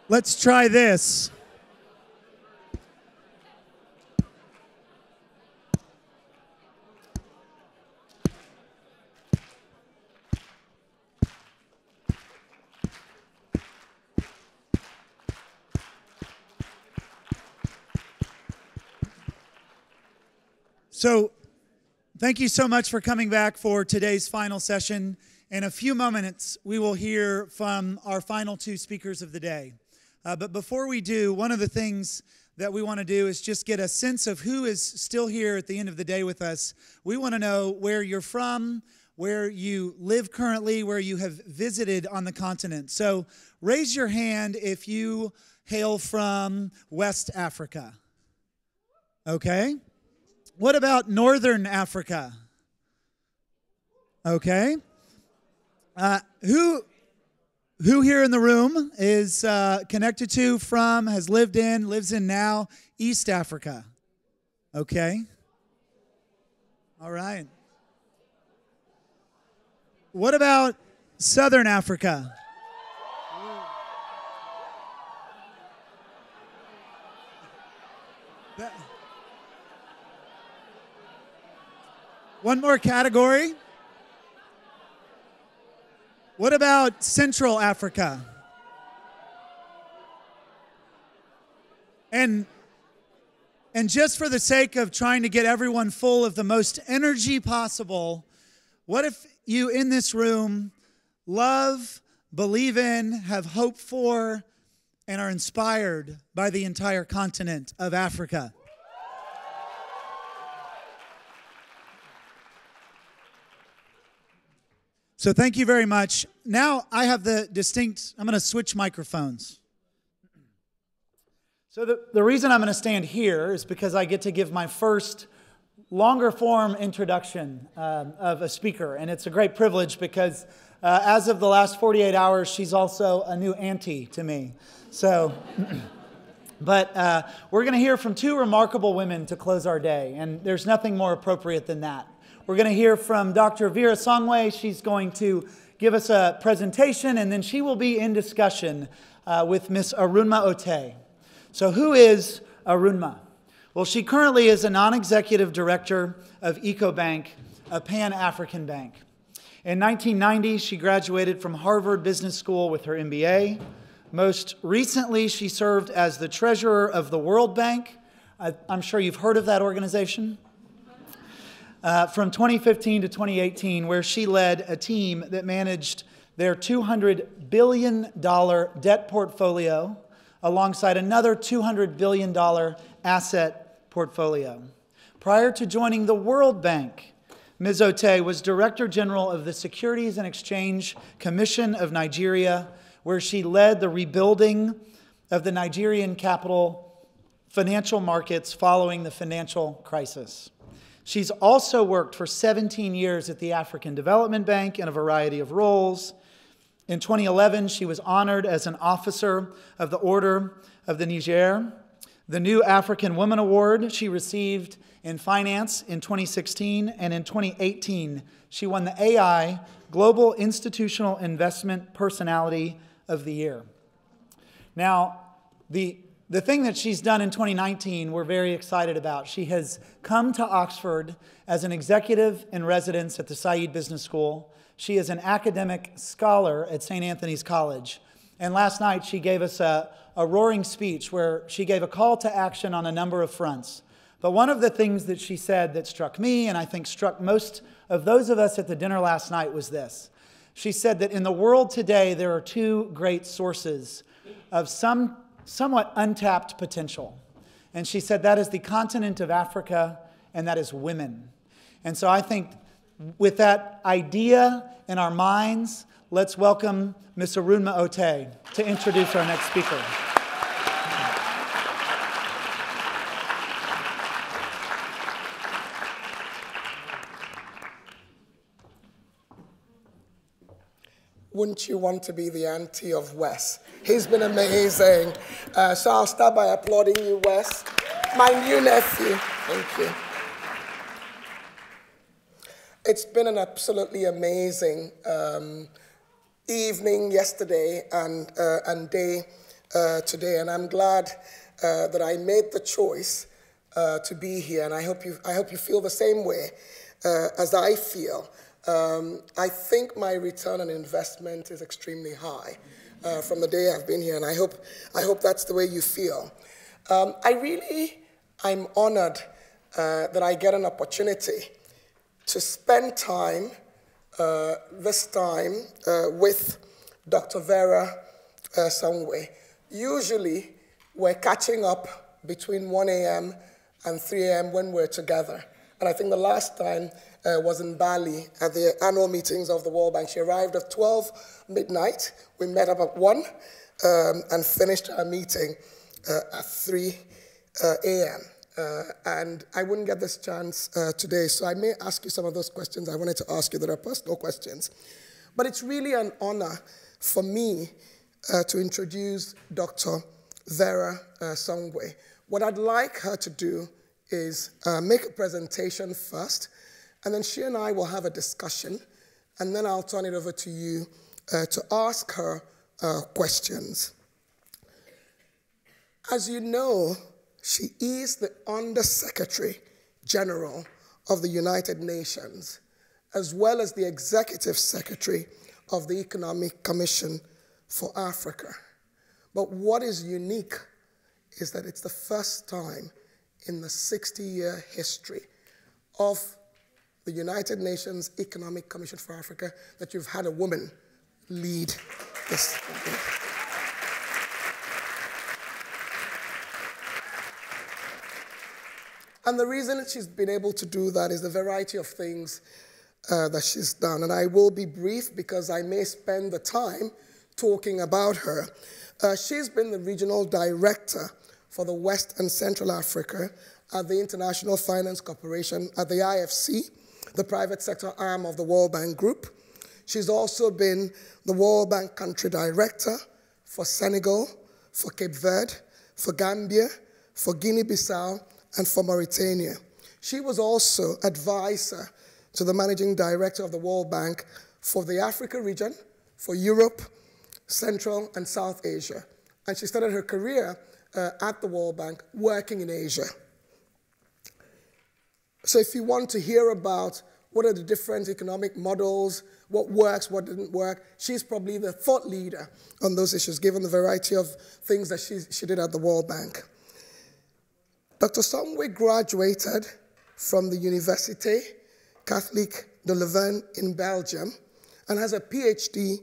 Let's try this. So, thank you so much for coming back for today's final session. In a few moments, we will hear from our final two speakers of the day. But before we do, one of the things that we want to do is just get a sense of who is still here at the end of the day with us. We want to know where you're from, where you live currently, where you have visited on the continent. So raise your hand if you hail from West Africa. Okay. What about Northern Africa? Okay. Who here in the room is connected to, from, has lived in, lives in now, East Africa? Okay. All right. What about Southern Africa? One more category. What about Central Africa? And just for the sake of trying to get everyone full of the most energy possible, what if you in this room love, believe in, have hope for, and are inspired by the entire continent of Africa? So thank you very much. Now I have the distinct, I'm going to switch microphones. So the reason I'm going to stand here is because I get to give my first longer form introduction of a speaker. And it's a great privilege because as of the last 48 hours, she's also a new auntie to me. So, but we're going to hear from two remarkable women to close our day. And there's nothing more appropriate than that. We're going to hear from Dr. Vera Songwe. She's going to give us a presentation, and then she will be in discussion with Miss Arunma Ote. So who is Arunma? Well, she currently is a non-executive director of EcoBank, a Pan-African bank. In 1990, she graduated from Harvard Business School with her MBA. Most recently, she served as the treasurer of the World Bank. I'm sure you've heard of that organization. From 2015 to 2018, where she led a team that managed their $200 billion debt portfolio alongside another $200 billion asset portfolio. Prior to joining the World Bank, Ms. Ote was Director General of the Securities and Exchange Commission of Nigeria, where she led the rebuilding of the Nigerian capital financial markets following the financial crisis. She's also worked for 17 years at the African Development Bank in a variety of roles. In 2011, she was honored as an officer of the Order of the Niger. The New African Woman Award she received in finance in 2016, and in 2018, she won the AI Global Institutional Investment Personality of the Year. Now, the thing that she's done in 2019, we're very excited about. She has come to Oxford as an executive in residence at the Said Business School. She is an academic scholar at St. Anthony's College. And last night, she gave us a roaring speech where she gave a call to action on a number of fronts. But one of the things that she said that struck me, and I think struck most of those of us at the dinner last night, was this. She said that in the world today, there are two great sources of somewhat untapped potential. And she said that is the continent of Africa, and that is women. And so I think with that idea in our minds, let's welcome Ms. Arunma Ote to introduce our next speaker. Wouldn't you want to be the auntie of Wes? He's been amazing. So I'll start by applauding you, Wes. My new nephew. Thank you. It's been an absolutely amazing evening yesterday and day today, and I'm glad that I made the choice to be here, and I hope you feel the same way as I feel. I think my return on investment is extremely high from the day I've been here, and I hope that's the way you feel. I'm honored that I get an opportunity to spend time, this time, with Dr. Vera Songwe. Usually, we're catching up between 1 a.m. and 3 a.m. when we're together. And I think the last time was in Bali at the annual meetings of the World Bank. She arrived at 12 midnight. We met up at 1 and finished our meeting at 3 a.m. And I wouldn't get this chance today, so I may ask you some of those questions I wanted to ask you that are personal questions. But it's really an honor for me to introduce Dr. Vera Songwe. What I'd like her to do is make a presentation first, and then she and I will have a discussion, and then I'll turn it over to you to ask her questions. As you know, she is the Under-Secretary General of the United Nations, as well as the Executive Secretary of the Economic Commission for Africa. But what is unique is that it's the first time in the 60-year history of the United Nations Economic Commission for Africa that you've had a woman lead this. And the reason that she's been able to do that is the variety of things that she's done. And I will be brief because I may spend the time talking about her. She's been the regional director for the West and Central Africa at the International Finance Corporation, at the IFC, the private sector arm of the World Bank Group. She's also been the World Bank country director for Senegal, for Cape Verde, for Gambia, for Guinea-Bissau, and for Mauritania. She was also advisor to the managing director of the World Bank for the Africa region, for Europe, Central and South Asia. And she started her career at the World Bank working in Asia. So if you want to hear about what are the different economic models, what works, what didn't work, she's probably the thought leader on those issues, given the variety of things that she did at the World Bank. Dr. Songwe graduated from the Université Catholique de Leuven in Belgium and has a PhD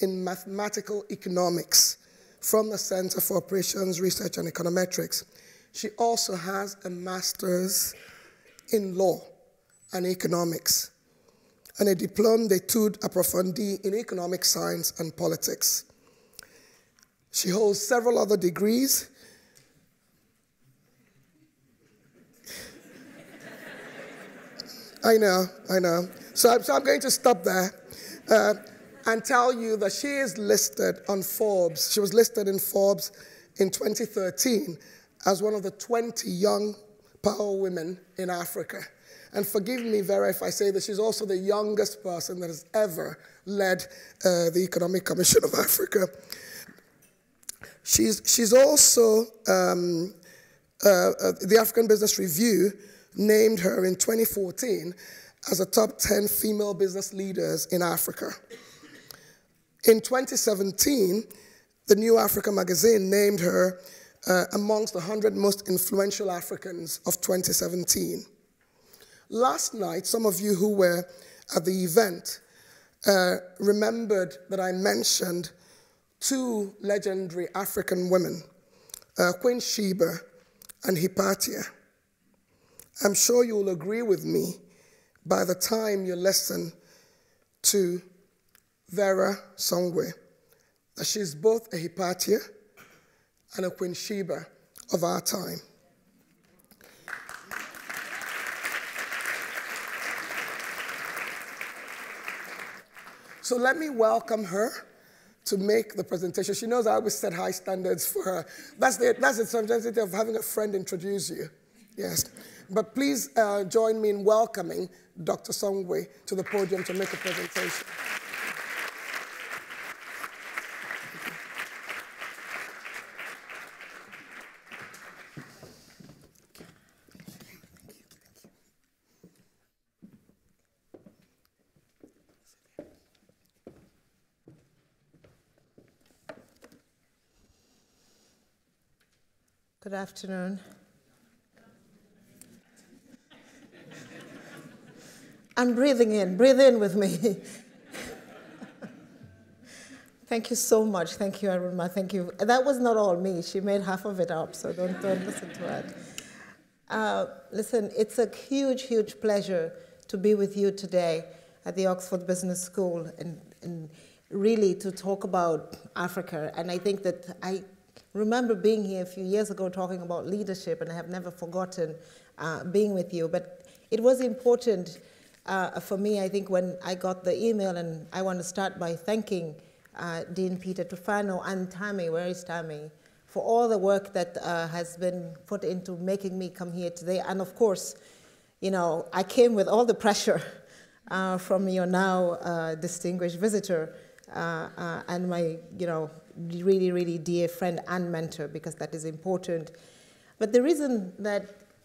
in mathematical economics from the Center for Operations Research and Econometrics. She also has a master's in law and economics and a diplôme d'études approfondies in economic science and politics. She holds several other degrees. I know. So I'm going to stop there and tell you that she is listed on Forbes. She was listed in Forbes in 2013 as one of the 20 young power women in Africa. And forgive me, Vera, if I say that she's also the youngest person that has ever led the Economic Commission of Africa. She's also, the African Business Review named her in 2014 as a top 10 female business leaders in Africa. In 2017, the New Africa magazine named her amongst the 100 most influential Africans of 2017. Last night, some of you who were at the event remembered that I mentioned two legendary African women, Queen Sheba and Hypatia. I'm sure you will agree with me by the time you listen to Vera Songwe that she's both a Hypatia and a Queen Sheba of our time. So let me welcome her to make the presentation. She knows I always set high standards for her. That's the simplicity of having a friend introduce you. Yes. But please join me in welcoming Dr. Songwe to the podium to make a presentation. Good afternoon. I'm breathing in. Breathe in with me. Thank you so much. Thank you, Aruma. Thank you. That was not all me. She made half of it up, so don't listen to it. Listen, it's a huge, huge pleasure to be with you today at the Oxford Business School and really to talk about Africa. And I think that I remember being here a few years ago talking about leadership, and I have never forgotten being with you. But it was important for me, I think, when I got the email, and I want to start by thanking Dean Peter Tufano and Tammy, where is Tammy, for all the work that has been put into making me come here today. And of course, you know, I came with all the pressure from your now distinguished visitor and my, you know, really, really dear friend and mentor, because that is important. But the reason that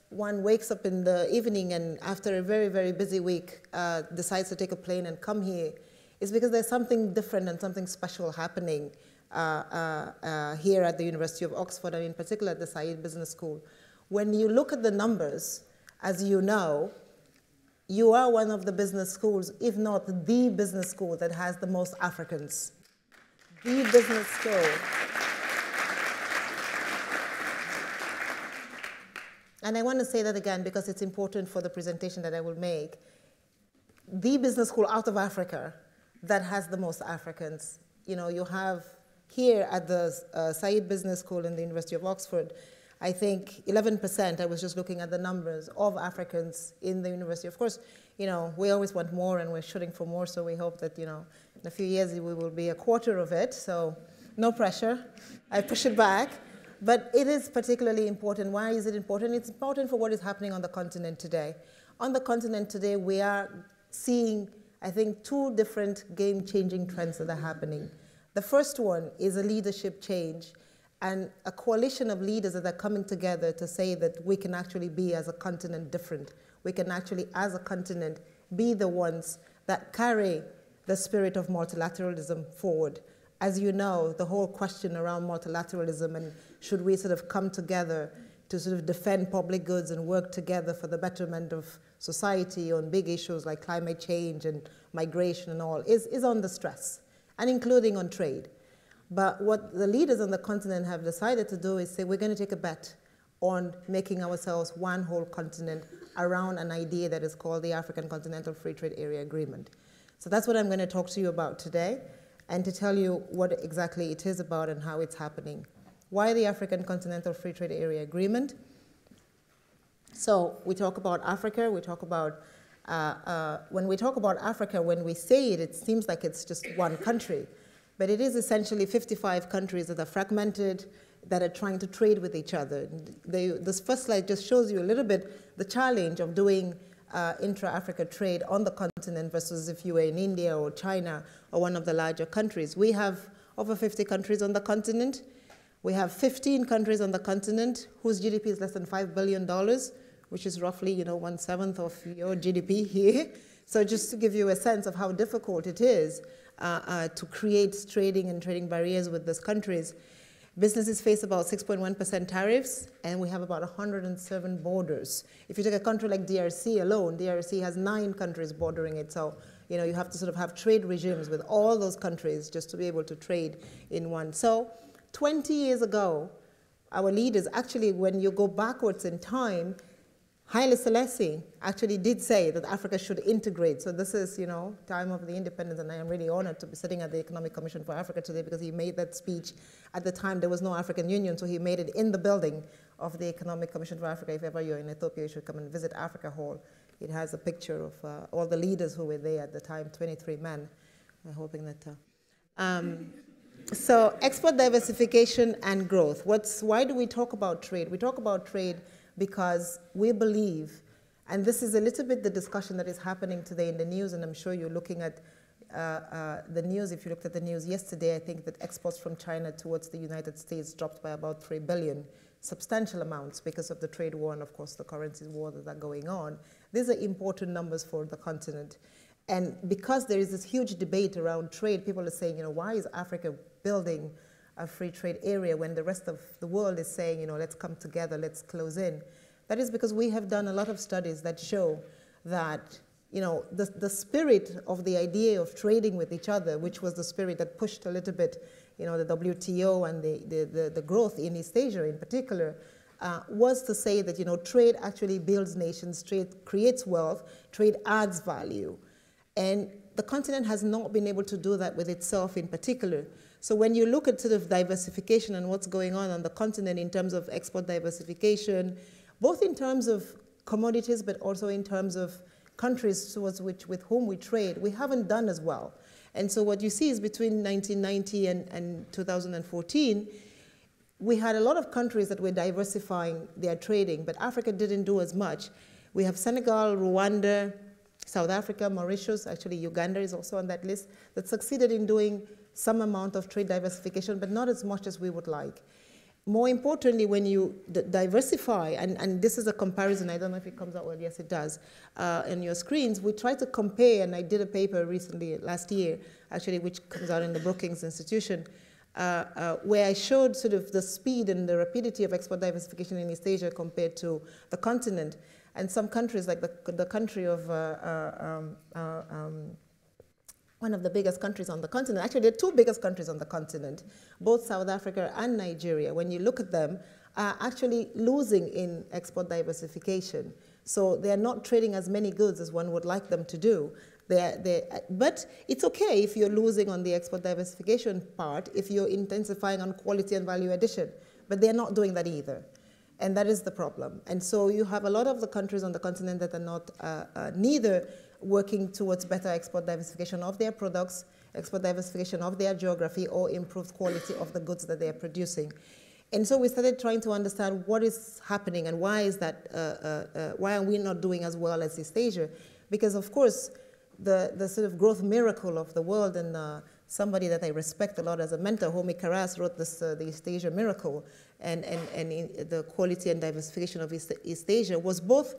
one wakes up in the evening and after a very, very busy week decides to take a plane and come here is because there's something different and something special happening here at the University of Oxford, and in particular at the Said Business School. When you look at the numbers, as you know, you are one of the business schools, if not the business school, that has the most Africans. The business school. And I want to say that again because it's important for the presentation that I will make. The business school out of Africa that has the most Africans. You know, you have here at the Said Business School in the University of Oxford, I think 11%, I was just looking at the numbers, of Africans in the university. Of course, you know, we always want more and we're shooting for more, so we hope that, you know, in a few years we will be a quarter of it, so no pressure. I push it back. But it is particularly important. Why is it important? It's important for what is happening on the continent today. On the continent today, we are seeing, I think, two different game-changing trends that are happening. The first one is a leadership change and a coalition of leaders that are coming together to say that we can actually be, as a continent, different. We can actually, as a continent, be the ones that carry the spirit of multilateralism forward. As you know, the whole question around multilateralism and should we sort of come together to sort of defend public goods and work together for the betterment of society on big issues like climate change and migration and all is on the stress, and including on trade. But what the leaders on the continent have decided to do is say we're going to take a bet on making ourselves one whole continent around an idea that is called the African Continental Free Trade Area Agreement. So that's what I'm going to talk to you about today, and to tell you what exactly it is about and how it's happening. Why the African Continental Free Trade Area Agreement? So we talk about Africa, we talk about, when we talk about Africa, when we say it, it seems like it's just one country. But it is essentially 55 countries that are fragmented, that are trying to trade with each other. This first slide just shows you a little bit the challenge of doing intra-Africa trade on the continent versus if you were in India or China or one of the larger countries. We have over 50 countries on the continent. We have 15 countries on the continent whose GDP is less than $5 billion, which is roughly, you know, 1/7 of your GDP here. So just to give you a sense of how difficult it is to create trading and trading barriers with these countries. Businesses face about 6.1% tariffs, and we have about 107 borders. If you take a country like DRC alone, DRC has 9 countries bordering it. So, you know, you have to sort of have trade regimes with all those countries just to be able to trade in one. So 20 years ago, our leaders, actually, when you go backwards in time, Haile Selassie actually did say that Africa should integrate. So this is, you know, time of the independence, and I am really honored to be sitting at the Economic Commission for Africa today because he made that speech. At the time, there was no African Union, so he made it in the building of the Economic Commission for Africa. If ever you're in Ethiopia, you should come and visit Africa Hall. It has a picture of all the leaders who were there at the time, 23 men. I'm hoping that... So export diversification and growth. Why do we talk about trade? We talk about trade because we believe, and this is a little bit the discussion that is happening today in the news, and I'm sure you're looking at the news. If you looked at the news yesterday, I think that exports from China towards the United States dropped by about 3 billion, substantial amounts because of the trade war and, of course, the currency war that are going on. These are important numbers for the continent. And because there is this huge debate around trade, people are saying, you know, why is Africa building a free trade area when the rest of the world is saying, you know, let's come together, let's close in. That is because we have done a lot of studies that show that, you know, the spirit of the idea of trading with each other, which was the spirit that pushed a little bit, you know, the WTO and the growth in East Asia in particular, was to say that, you know, trade actually builds nations, trade creates wealth, trade adds value. And the continent has not been able to do that with itself in particular. So when you look at sort of diversification and what's going on the continent in terms of export diversification, both in terms of commodities, but also in terms of countries with whom we trade, we haven't done as well. And so what you see is between 1990 and 2014, we had a lot of countries that were diversifying their trading, but Africa didn't do as much. We have Senegal, Rwanda, South Africa, Mauritius, actually Uganda is also on that list, that succeeded in doing some amount of trade diversification, but not as much as we would like. More importantly, when you diversify, and this is a comparison, I don't know if it comes out well, yes it does, on your screens, we try to compare, and I did a paper recently, last year, actually, which comes out in the Brookings Institution, where I showed sort of the speed and the rapidity of export diversification in East Asia compared to the continent. And some countries, like the country of one of the biggest countries on the continent, actually the two biggest countries on the continent, both South Africa and Nigeria, when you look at them, are actually losing in export diversification. So they are not trading as many goods as one would like them to do. But it's okay if you're losing on the export diversification part, if you're intensifying on quality and value addition. But they're not doing that either. And that is the problem. And so you have a lot of the countries on the continent that are not neither working towards better export diversification of their products, export diversification of their geography, or improved quality of the goods that they are producing. And so we started trying to understand what is happening and why is that, why are we not doing as well as East Asia? Because of course, the sort of growth miracle of the world, and somebody that I respect a lot as a mentor, Homi Karas, wrote this, the East Asia Miracle, and the quality and diversification of East Asia was both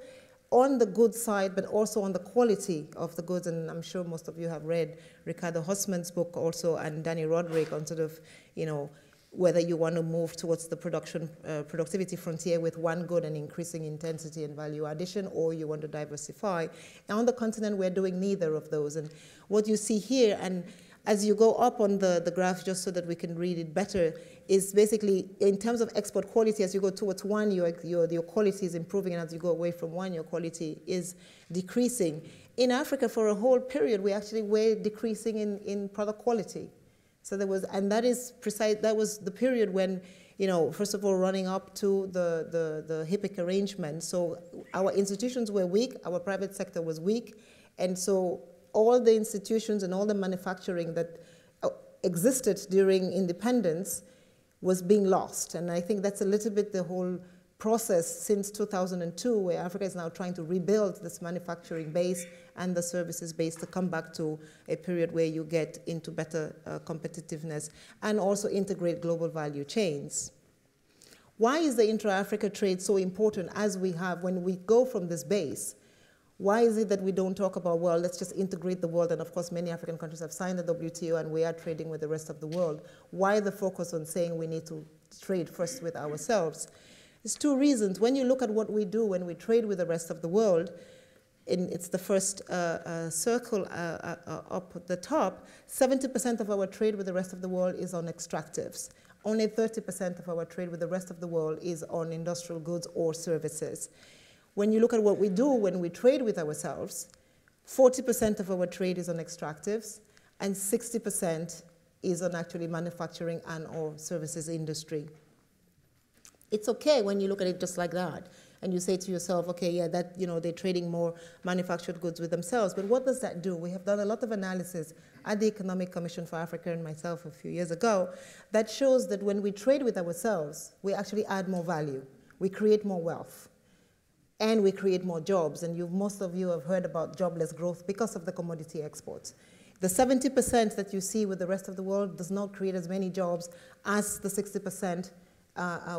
on the good side, but also on the quality of the goods. And I'm sure most of you have read Ricardo Hosman's book also, and Danny Roderick on sort of, you know, whether you want to move towards the productivity frontier with one good and increasing intensity and value addition, or you want to diversify. Now on the continent, we're doing neither of those. And what you see here, and as you go up on the graph, just so that we can read it better, is basically in terms of export quality, as you go towards one, your quality is improving, and as you go away from one, your quality is decreasing. In Africa, for a whole period, we actually were decreasing in product quality. So there was, and that is precise, that was the period when, you know, first of all, running up to the HIPC arrangement. So our institutions were weak, our private sector was weak, and so all the institutions and all the manufacturing that existed during independence was being lost. And I think that's a little bit the whole process since 2002, where Africa is now trying to rebuild this manufacturing base and the services base to come back to a period where you get into better competitiveness and also integrate global value chains. Why is the intra-Africa trade so important as we have when we go from this base? Why is it that we don't talk about, well, let's just integrate the world? And of course, many African countries have signed the WTO and we are trading with the rest of the world. Why the focus on saying we need to trade first with ourselves? There's two reasons. When you look at what we do when we trade with the rest of the world, it's the first circle up at the top, 70% of our trade with the rest of the world is on extractives. Only 30% of our trade with the rest of the world is on industrial goods or services. When you look at what we do when we trade with ourselves, 40% of our trade is on extractives, and 60% is on actually manufacturing and or services industry. It's okay when you look at it just like that, and you say to yourself, okay, yeah, that, you know, they're trading more manufactured goods with themselves, but what does that do? We have done a lot of analysis at the Economic Commission for Africa and myself a few years ago that shows that when we trade with ourselves, we actually add more value, we create more wealth, and we create more jobs. And most of you have heard about jobless growth because of the commodity exports. The 70% that you see with the rest of the world does not create as many jobs as the 60%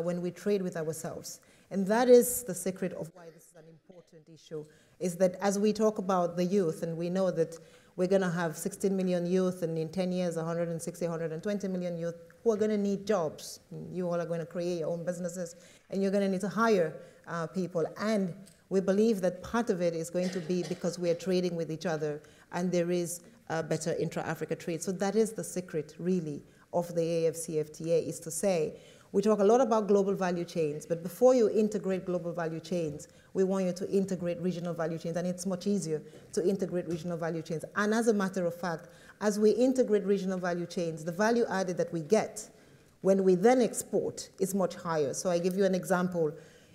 when we trade with ourselves. And that is the secret of why this is an important issue, is that as we talk about the youth, and we know that we're going to have 16 million youth, and in 10 years, 160, 120 million youth who are going to need jobs. You all are going to create your own businesses, and you're going to need to hire people. And we believe that part of it is going to be because we are trading with each other, and there is better intra-Africa trade. So that is the secret, really, of the AFCFTA, is to say, we talk a lot about global value chains, but before you integrate global value chains, we want you to integrate regional value chains, and it's much easier to integrate regional value chains. And as a matter of fact, as we integrate regional value chains, the value added that we get when we then export is much higher. So I give you an example.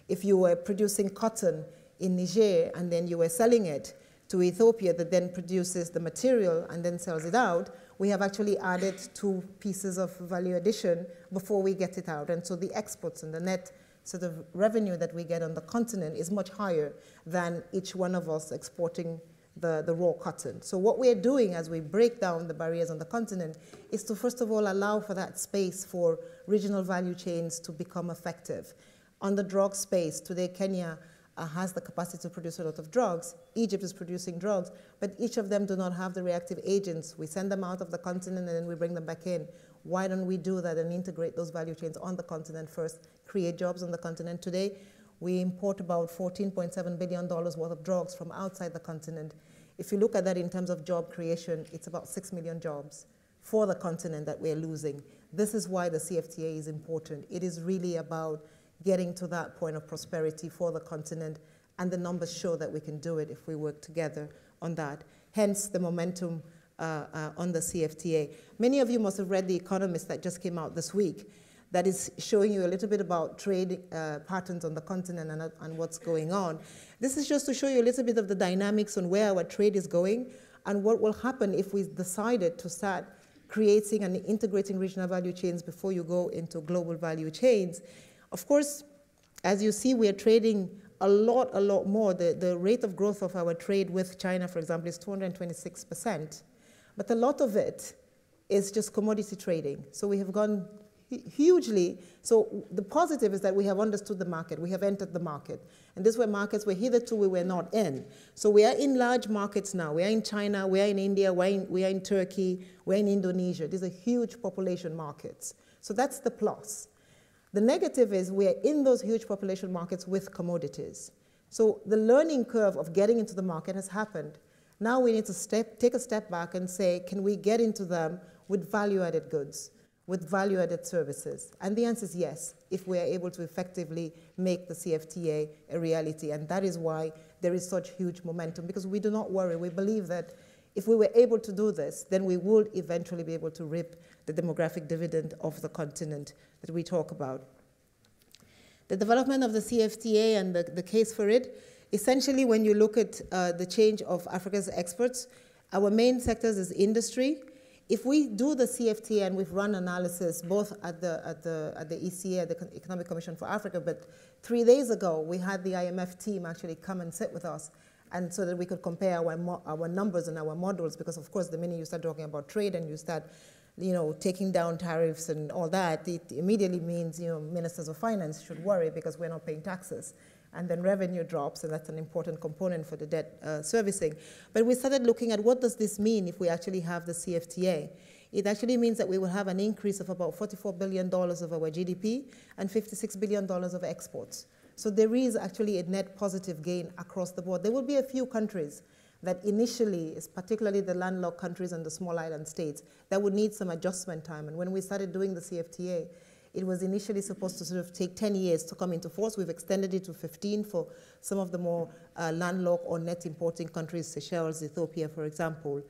If you were producing cotton in Niger and then you were selling it to Ethiopia that then produces the material and then sells it out, we have actually added 2 pieces of value addition before we get it out. And so the exports and the net sort of revenue that we get on the continent is much higher than each one of us exporting the raw cotton. So what we're doing as we break down the barriers on the continent is to first of all allow for that space for regional value chains to become effective. On the drug space, today Kenya has the capacity to produce a lot of drugs. Egypt is producing drugs, but each of them do not have the reactive agents. We send them out of the continent and then we bring them back in. Why don't we do that and integrate those value chains on the continent first, create jobs on the continent? Today, we import about $14.7 billion worth of drugs from outside the continent. If you look at that in terms of job creation, it's about 6 million jobs for the continent that we're losing. This is why the CFTA is important. It is really about getting to that point of prosperity for the continent, and the numbers show that we can do it if we work together on that. Hence the momentum on the CFTA. Many of you must have read The Economist that just came out this week that is showing you a little bit about trade patterns on the continent and what's going on. This is just to show you a little bit of the dynamics on where our trade is going and what will happen if we decided to start creating and integrating regional value chains before you go into global value chains. Of course, as you see, we are trading a lot more. The rate of growth of our trade with China, for example, is 226%. But a lot of it is just commodity trading. So we have gone hugely. So the positive is that we have understood the market. We have entered the market. And these were markets where hitherto we were not in. So we are in large markets now. We are in China, we are in India, we are in Turkey, we are in Indonesia. These are huge population markets. So that's the plus. The negative is we are in those huge population markets with commodities. So the learning curve of getting into the market has happened. Now we need to take a step back and say, can we get into them with value-added goods, with value-added services? And the answer is yes, if we are able to effectively make the CFTA a reality. And that is why there is such huge momentum, because we do not worry. We believe that if we were able to do this, then we would eventually be able to reap the demographic dividend of the continent that we talk about. The development of the CFTA and the case for it, essentially when you look at the change of Africa's exports, our main sectors is industry. If we do the CFTA, and we've run analysis both at the ECA, the Economic Commission for Africa, but 3 days ago we had the IMF team actually come and sit with us, and so that we could compare our numbers and our models, because of course the minute you start talking about trade and you start taking down tariffs and all that, it immediately means, ministers of finance should worry because we're not paying taxes. And then revenue drops, and that's an important component for the debt servicing. But we started looking at what does this mean if we actually have the CFTA. It actually means that we will have an increase of about $44 billion of our GDP and $56 billion of exports. So there is actually a net positive gain across the board. There will be a few countries that initially, particularly the landlocked countries and the small island states, that would need some adjustment time. And when we started doing the CFTA, it was initially supposed to sort of take 10 years to come into force. We've extended it to 15 for some of the more landlocked or net importing countries, Seychelles, Ethiopia, for example.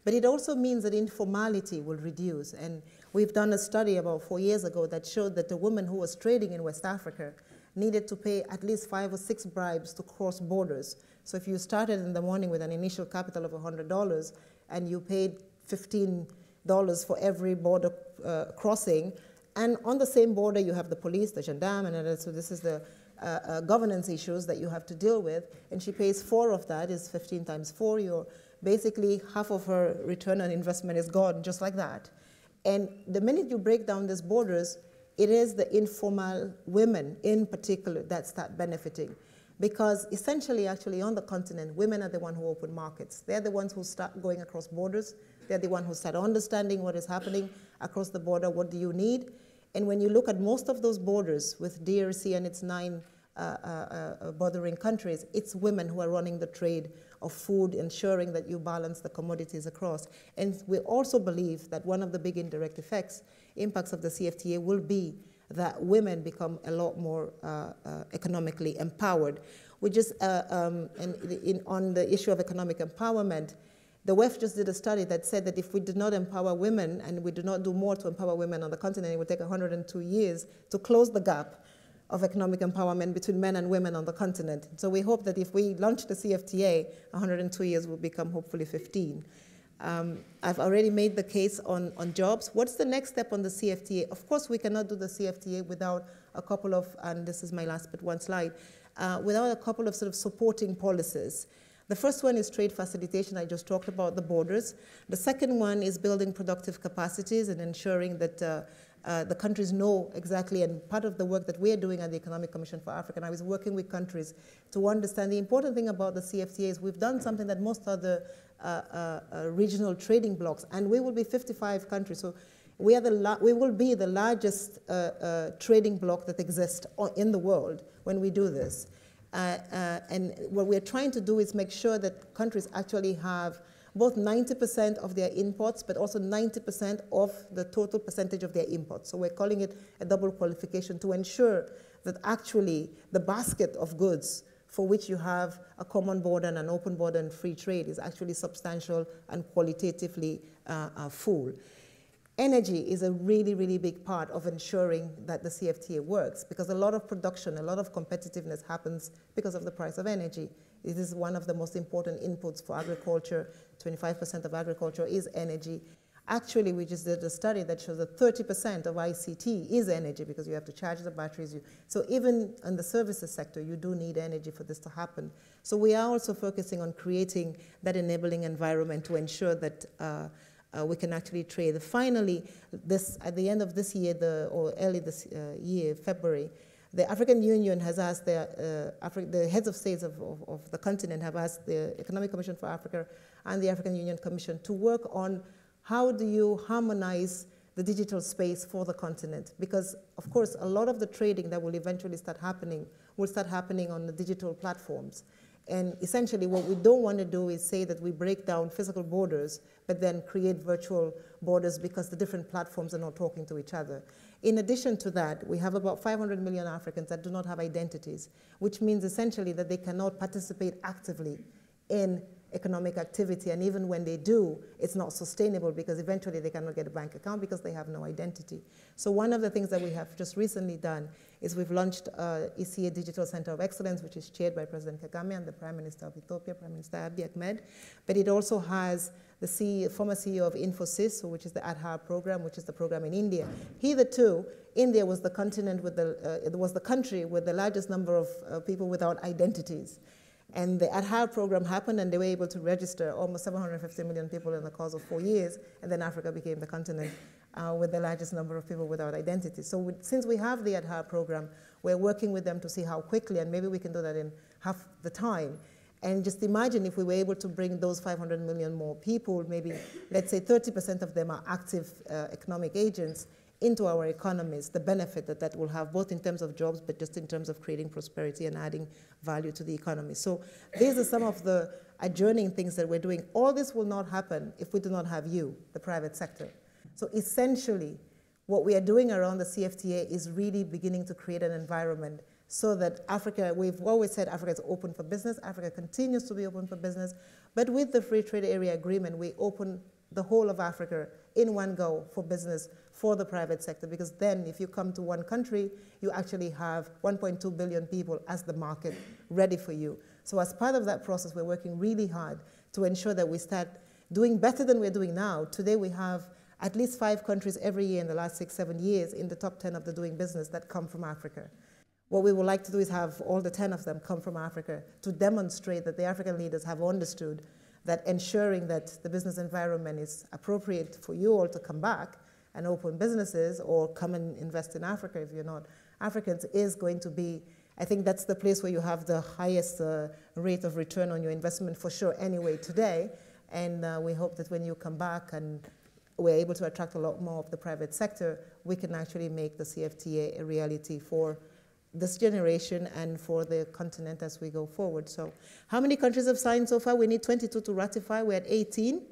But it also means that informality will reduce. And we've done a study about 4 years ago that showed that the woman who was trading in West Africa needed to pay at least 5 or 6 bribes to cross borders. So if you started in the morning with an initial capital of $100 and you paid $15 for every border crossing, and on the same border you have the police, the gendarme, and so this is the governance issues that you have to deal with, and she pays 4 of that, is 15 times 4, you're basically half of her return on investment is gone just like that. And the minute you break down these borders, it is the informal women in particular that start benefiting. Because essentially, actually, on the continent, women are the ones who open markets. They're the ones who start going across borders. They're the ones who start understanding what is happening across the border, what do you need. And when you look at most of those borders with DRC and its 9 bordering countries, it's women who are running the trade of food, ensuring that you balance the commodities across. And we also believe that one of the big indirect impacts of the CFTA will be that women become a lot more economically empowered. We just, on the issue of economic empowerment, the WEF just did a study that said that if we did not empower women and we do not do more to empower women on the continent, it would take 102 years to close the gap of economic empowerment between men and women on the continent. So we hope that if we launch the CFTA, 102 years will become hopefully 15. I've already made the case on jobs. What's the next step on the CFTA? Of course, we cannot do the CFTA without a couple of, and this is my last but one slide, without a couple of sort of supporting policies. The first one is trade facilitation. I just talked about the borders. The second one is building productive capacities and ensuring that the countries know exactly, and part of the work that we're doing at the Economic Commission for Africa, and I was working with countries to understand the important thing about the CFTA is we've done something that most other regional trading blocs, and we will be 55 countries. So we will be the largest trading bloc that exists in the world when we do this. And what we're trying to do is make sure that countries actually have both 90% of their imports, but also 90% of the total percentage of their imports. So we're calling it a double qualification to ensure that actually the basket of goods for which you have a common border and an open border and free trade is actually substantial and qualitatively full. Energy is a really, really big part of ensuring that the CFTA works, because a lot of production, a lot of competitiveness happens because of the price of energy. It is one of the most important inputs for agriculture. 25% of agriculture is energy. Actually, we just did a study that shows that 30% of ICT is energy, because you have to charge the batteries. So even in the services sector, you do need energy for this to happen. So we are also focusing on creating that enabling environment to ensure that we can actually trade. Finally, at the end of this year, or early this year, February, the African Union has asked the heads of states of the continent have asked the Economic Commission for Africa and the African Union Commission to work on how do you harmonize the digital space for the continent. Because, of course, a lot of the trading that will eventually start happening will start happening on the digital platforms. And essentially what we don't want to do is say that we break down physical borders, but then create virtual borders because the different platforms are not talking to each other. In addition to that, we have about 500 million Africans that do not have identities, which means essentially that they cannot participate actively in economic activity, and even when they do, it's not sustainable because eventually they cannot get a bank account because they have no identity. So one of the things that we have just recently done is we've launched ECA Digital Center of Excellence, which is chaired by President Kagame and the Prime Minister of Ethiopia, Prime Minister Abiy Ahmed. But it also has the former CEO of Infosys, which is the ADHAR program, which is the program in India. Hitherto, India was the continent with it was the country with the largest number of people without identities. And the ADHAR program happened, and they were able to register almost 750 million people in the course of 4 years, and then Africa became the continent with the largest number of people without identity. So since we have the ADHAR program, we're working with them to see how quickly, and maybe we can do that in half the time. And just imagine if we were able to bring those 500 million more people, maybe let's say 30% of them are active economic agents, into our economies, the benefit that that will have, both in terms of jobs, but just in terms of creating prosperity and adding value to the economy. So these are some of the adjourning things that we're doing. All this will not happen if we do not have you, the private sector. So essentially, what we are doing around the CFTA is really beginning to create an environment so that Africa, we've always said Africa is open for business. Africa continues to be open for business. But with the Free Trade Area Agreement, we open the whole of Africa in one go for business for the private sector, because then if you come to one country, you actually have 1.2 billion people as the market ready for you. So as part of that process, we're working really hard to ensure that we start doing better than we're doing now. Today we have at least 5 countries every year in the last 6-7 years in the top 10 of the doing business that come from Africa. What we would like to do is have all the 10 of them come from Africa to demonstrate that the African leaders have understood that ensuring that the business environment is appropriate for you all to come back and open businesses or come and invest in Africa if you're not Africans is going to be I think that's the place where you have the highest rate of return on your investment for sure anyway today. And we hope that when you come back and we're able to attract a lot more of the private sector, we can actually make the CFTA a reality for this generation and for the continent as we go forward. So how many countries have signed so far? We need 22 to ratify. We're at 18.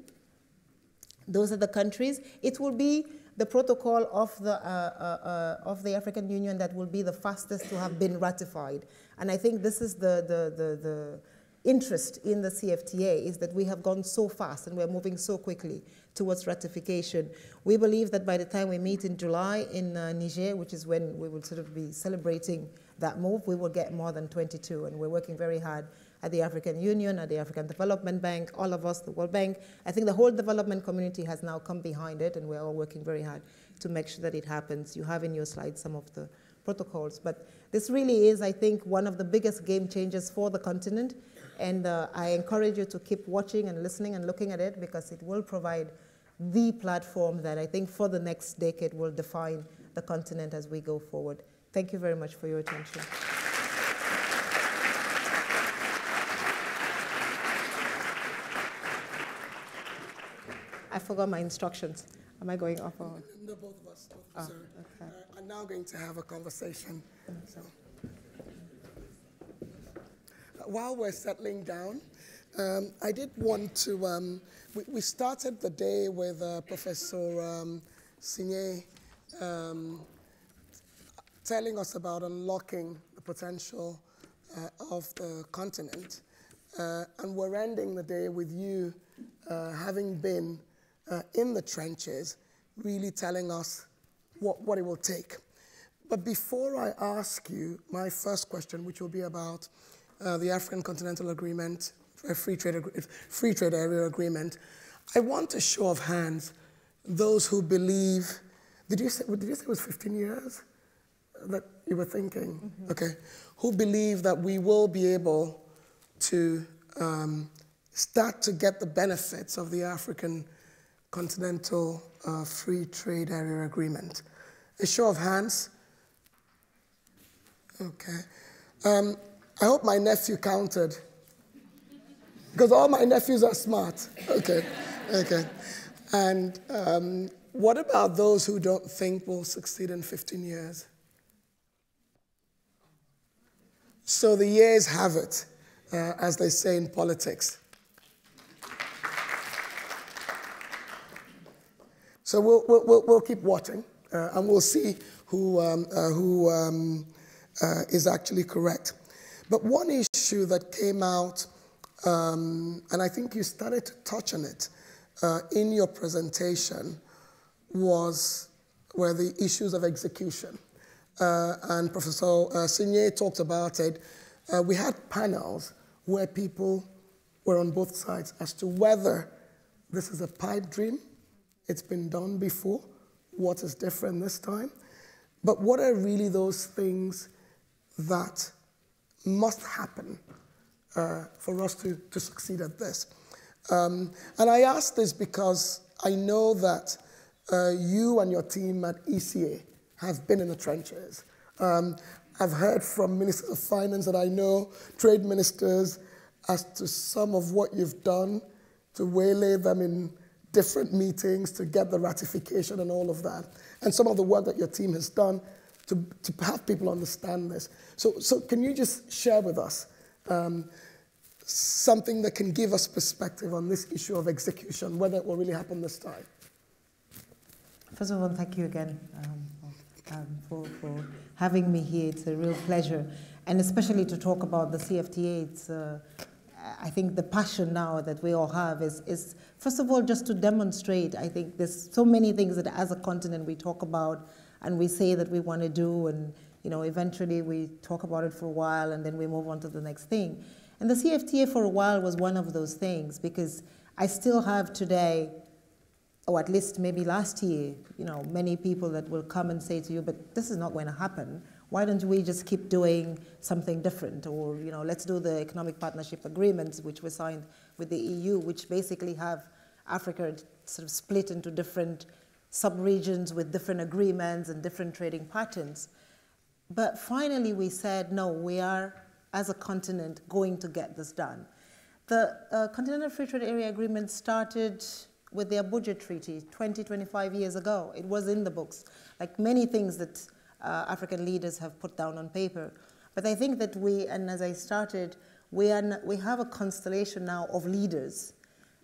Those are the countries. It will be the protocol of the African Union that will be the fastest to have been ratified. And I think this is the interest in the CFTA, is that we have gone so fast and we're moving so quickly towards ratification. We believe that by the time we meet in July in Niger, which is when we will sort of be celebrating that move, we will get more than 22. And we're working very hard at the African Union, at the African Development Bank, all of us, the World Bank. I think the whole development community has now come behind it, and we're all working very hard to make sure that it happens. You have in your slides some of the protocols. But this really is, I think, one of the biggest game changers for the continent. And I encourage you to keep watching and listening and looking at it, because it will provide the platform that I think for the next decade will define the continent as we go forward. Thank you very much for your attention. I forgot my instructions. Am I going off? Or? No, both of us. Oh, So, okay. I'm now going to have a conversation. So, while we're settling down, I did want to, we started the day with Professor Songwe telling us about unlocking the potential of the continent. And we're ending the day with you having been in the trenches, really telling us what it will take. But before I ask you my first question, which will be about the African Continental Agreement, free trade area agreement, I want a show of hands, those who believe, did you say it was 15 years that you were thinking? Mm-hmm. Okay. Who believe that we will be able to start to get the benefits of the African Continental Free Trade Area Agreement? A show of hands. Okay. I hope my nephew counted, because all my nephews are smart. Okay, okay. And what about those who don't think we'll succeed in 15 years? So the years have it, as they say in politics. So we'll keep watching, and we'll see who is actually correct. But one issue that came out, and I think you started to touch on it in your presentation, were the issues of execution. And Professor Songwe talked about it. We had panels where people were on both sides as to whether this is a pipe dream, it's been done before, what is different this time, but what are really those things that must happen for us to succeed at this. And I ask this because I know that you and your team at ECA have been in the trenches. I've heard from ministers of finance that I know, trade ministers, as to some of what you've done to waylay them in different meetings to get the ratification and all of that, and some of the work that your team has done to have people understand this. So can you just share with us something that can give us perspective on this issue of execution, whether it will really happen this time? First of all, thank you again for having me here. It's a real pleasure, and especially to talk about the CFTA. It's I think the passion now that we all have is first of all just to demonstrate. I think there's so many things that as a continent we talk about and we say that we want to do, and eventually we talk about it for a while and then we move on to the next thing. And the CFTA for a while was one of those things, because I still have today, or at least maybe last year, many people that will come and say to you, but this is not going to happen. Why don't we just keep doing something different? Or, let's do the economic partnership agreements, which were signed with the EU, which basically have Africa sort of split into different sub-regions with different agreements and different trading patterns. But finally we said, no, we are, as a continent, going to get this done. The Continental Free Trade Area Agreement started with the Abuja Treaty 25 years ago. It was in the books, like many things that African leaders have put down on paper. But I think that we, and as I started, we have a constellation now of leaders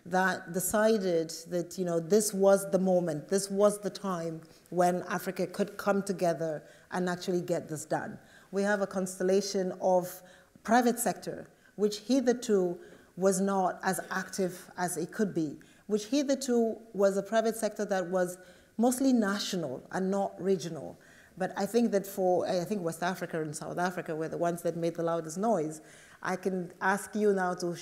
that decided that, you know, this was the moment, this was the time when Africa could come together and actually get this done. We have a constellation of private sector, which hitherto was not as active as it could be, which hitherto was a private sector that was mostly national and not regional. But I think that I think West Africa and South Africa were the ones that made the loudest noise. I can ask you now to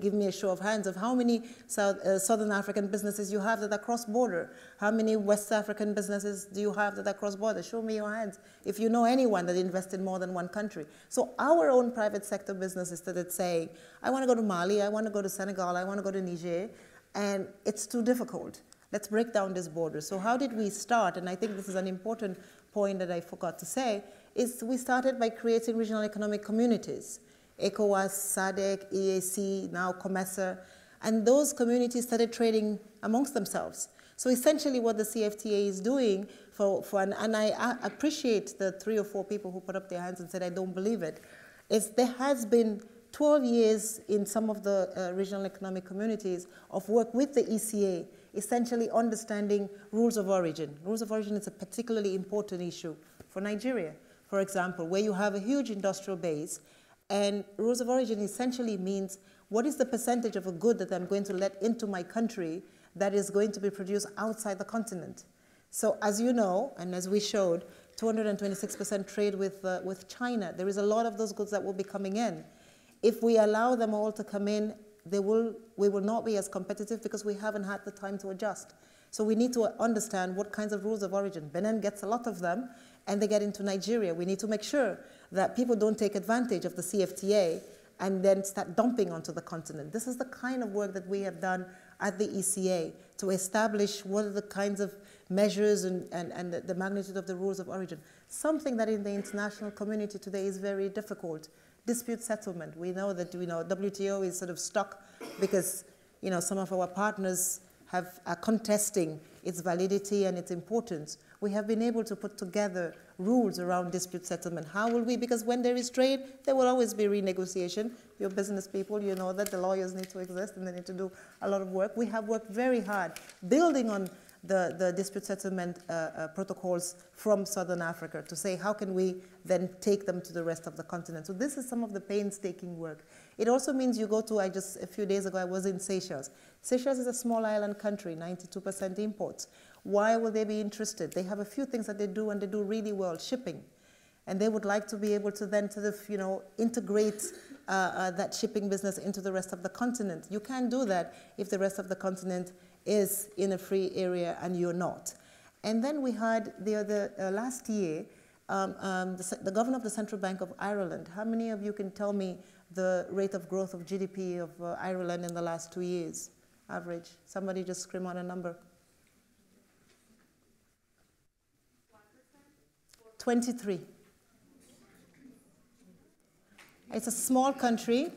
give me a show of hands of how many Southern African businesses you have that are cross-border. How many West African businesses do you have that are cross-border? Show me your hands if you know anyone that invested more than one country. So our own private sector businesses started saying, I want to go to Mali, I want to go to Senegal, I want to go to Niger, and it's too difficult. Let's break down this border. So how did we start? And I think this is an important point that I forgot to say, is we started by creating regional economic communities. ECOWAS, SADC, EAC, now COMESA, and those communities started trading amongst themselves. So essentially what the CFTA is doing, and I appreciate the 3 or 4 people who put up their hands and said, I don't believe it, is there has been 12 years in some of the regional economic communities of work with the ECA, essentially understanding rules of origin. Rules of origin is a particularly important issue for Nigeria, for example, where you have a huge industrial base. And rules of origin essentially means what is the percentage of a good that I'm going to let into my country that is going to be produced outside the continent. So as you know, and as we showed, 226% trade with China. There is a lot of those goods that will be coming in. If we allow them all to come in, we will not be as competitive because we haven't had the time to adjust. So we need to understand what kinds of rules of origin. Benin gets a lot of them, and they get into Nigeria. We need to make sure that people don't take advantage of the CFTA and then start dumping onto the continent. This is the kind of work that we have done at the ECA to establish what are the kinds of measures and the magnitude of the rules of origin. Something that in the international community today is very difficult. Dispute settlement. We know that WTO is sort of stuck because some of our partners are contesting its validity and its importance. We have been able to put together rules around dispute settlement. How will we? Because when there is trade, there will always be renegotiation. You're business people, you know that the lawyers need to exist and they need to do a lot of work. We have worked very hard building on the dispute settlement protocols from Southern Africa to say how can we then take them to the rest of the continent. So this is some of the painstaking work. It also means you go to, a few days ago I was in Seychelles. Seychelles is a small island country, 92% imports. Why will they be interested? They have a few things that they do and they do really well, shipping. And they would like to be able to then integrate that shipping business into the rest of the continent. You can't do that if the rest of the continent is in a free area and you're not. And then we had last year, the governor of the Central Bank of Ireland. How many of you can tell me the rate of growth of GDP of Ireland in the last 2 years, average? Somebody just scream out a number. 23. It's a small country.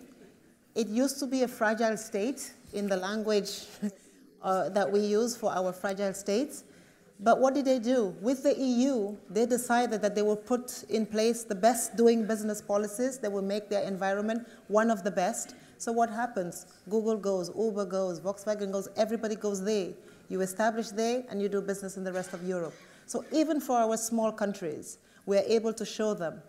It used to be a fragile state in the language that we use for our fragile states. But what did they do? With the EU, they decided that they will put in place the best doing business policies. They will make their environment one of the best. So what happens? Google goes, Uber goes, Volkswagen goes, everybody goes there. You establish there and you do business in the rest of Europe. So even for our small countries, we are able to show them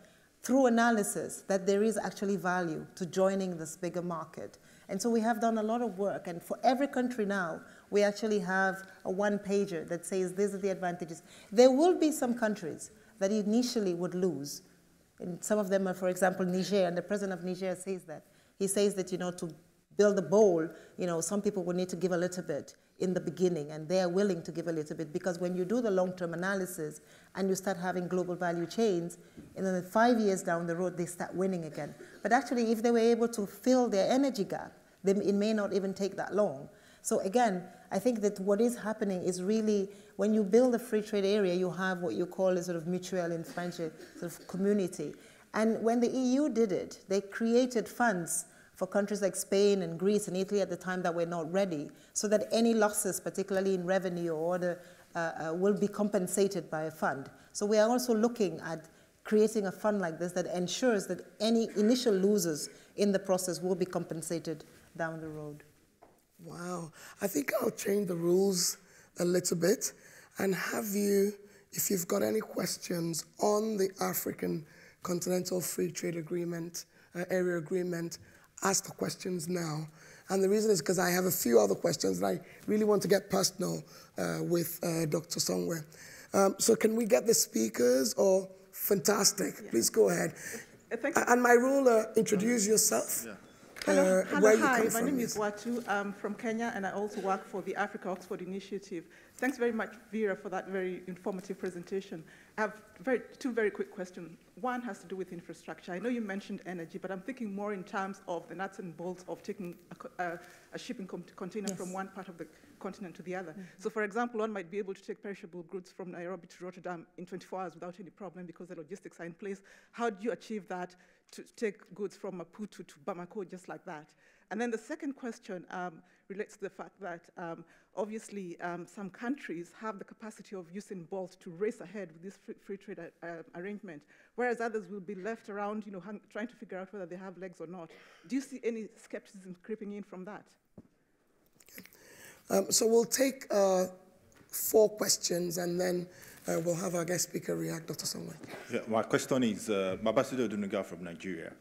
through analysis that there is actually value to joining this bigger market. And so we have done a lot of work. And for every country now, we actually have a one-pager that says these are the advantages. There will be some countries that initially would lose. And some of them are, for example, Niger, and the president of Niger says that. He says that, to build a bowl, some people will need to give a little bit in the beginning, and they are willing to give a little bit, because when you do the long-term analysis and you start having global value chains, and then 5 years down the road, they start winning again. But actually, if they were able to fill their energy gap, then it may not even take that long. So again, I think that what is happening is really, when you build a free trade area, you have what you call a sort of mutual in French, a sort of community. And when the EU did it, they created funds for countries like Spain and Greece and Italy at the time that were not ready, so that any losses, particularly in revenue or other, will be compensated by a fund. So we are also looking at creating a fund like this that ensures that any initial losers in the process will be compensated down the road. Wow. I think I'll change the rules a little bit and have you, if you've got any questions on the African Continental Free Trade Agreement, Area Agreement, ask the questions now. And the reason is because I have a few other questions and I really want to get personal with Dr. Songwe. So can we get the speakers or? Fantastic. Yeah. Please go ahead. Thank you. And my rule, introduce yourself. Yeah. Hello, hi. My name is Watu. I'm from Kenya, and I also work for the Africa Oxford Initiative. Thanks very much, Vera, for that very informative presentation. I have two very quick questions. One has to do with infrastructure. I know you mentioned energy, but I'm thinking more in terms of the nuts and bolts of taking a shipping container from one part of the continent to the other. Mm-hmm. So, for example, one might be able to take perishable goods from Nairobi to Rotterdam in 24 hours without any problem because the logistics are in place. How do you achieve that, to take goods from Maputo to Bamako just like that? And then the second question relates to the fact that obviously some countries have the capacity of using Bolt to race ahead with this free trade arrangement, whereas others will be left around, trying to figure out whether they have legs or not. Do you see any skepticism creeping in from that? So we'll take 4 questions and then we'll have our guest speaker react, Dr. Songwe. Yeah, my question is, Babasido Dunuga from Nigeria.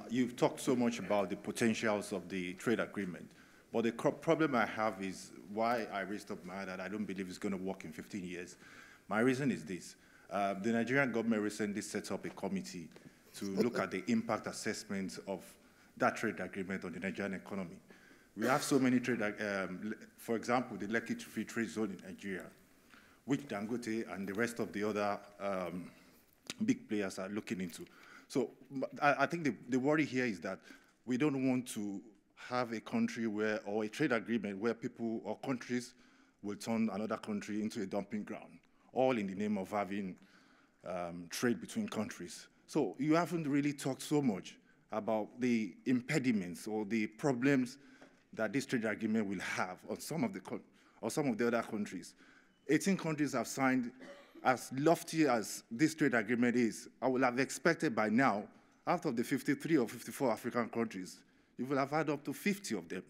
You've talked so much about the potentials of the trade agreement, but the problem I have is why I raised up my hand that I don't believe it's going to work in 15 years. My reason is this. The Nigerian government recently set up a committee to look at the impact assessment of that trade agreement on the Nigerian economy. We have so many trade, for example, the Lekki Free Trade Zone in Nigeria, which Dangote and the rest of the other big players are looking into. So I think the worry here is that we don't want to have a country where, or a trade agreement where people or countries will turn another country into a dumping ground, all in the name of having trade between countries. So you haven't really talked so much about the impediments or the problems that this trade agreement will have on some of the other countries. 18 countries have signed. As lofty as this trade agreement is, I would have expected by now, out of the 53 or 54 African countries, you will have had up to 50 of them.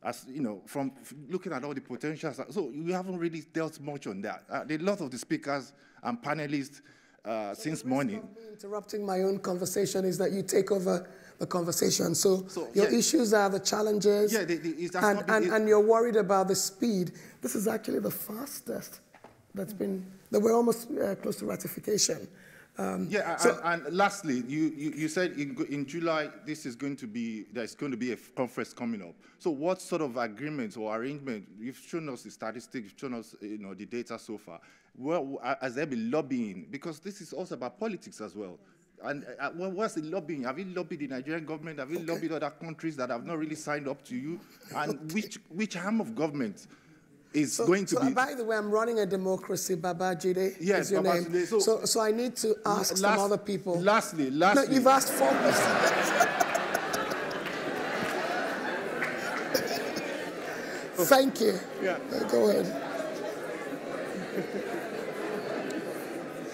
As from looking at all the potentials. So you haven't really dealt much on that. A lot of the speakers and panelists since morning. Interrupting my own conversation is that you take over the conversation. So your issues are the challenges, and you're worried about the speed. This is actually the fastest that's been, that we're almost close to ratification. And lastly, you said in July there's going to be a conference coming up. So what sort of agreements or arrangement? You've shown us the statistics, you've shown us the data so far. Well, has there been lobbying? Because this is also about politics as well. And what's the lobbying? Have you lobbied the Nigerian government? Have you lobbied other countries that have not really signed up to you? And which arm of government is going to be... By the way, I'm running a democracy. Babajide is your name. So I need to ask some other people. Lastly. No, you've asked 4 questions. Thank you. Yeah. Go ahead.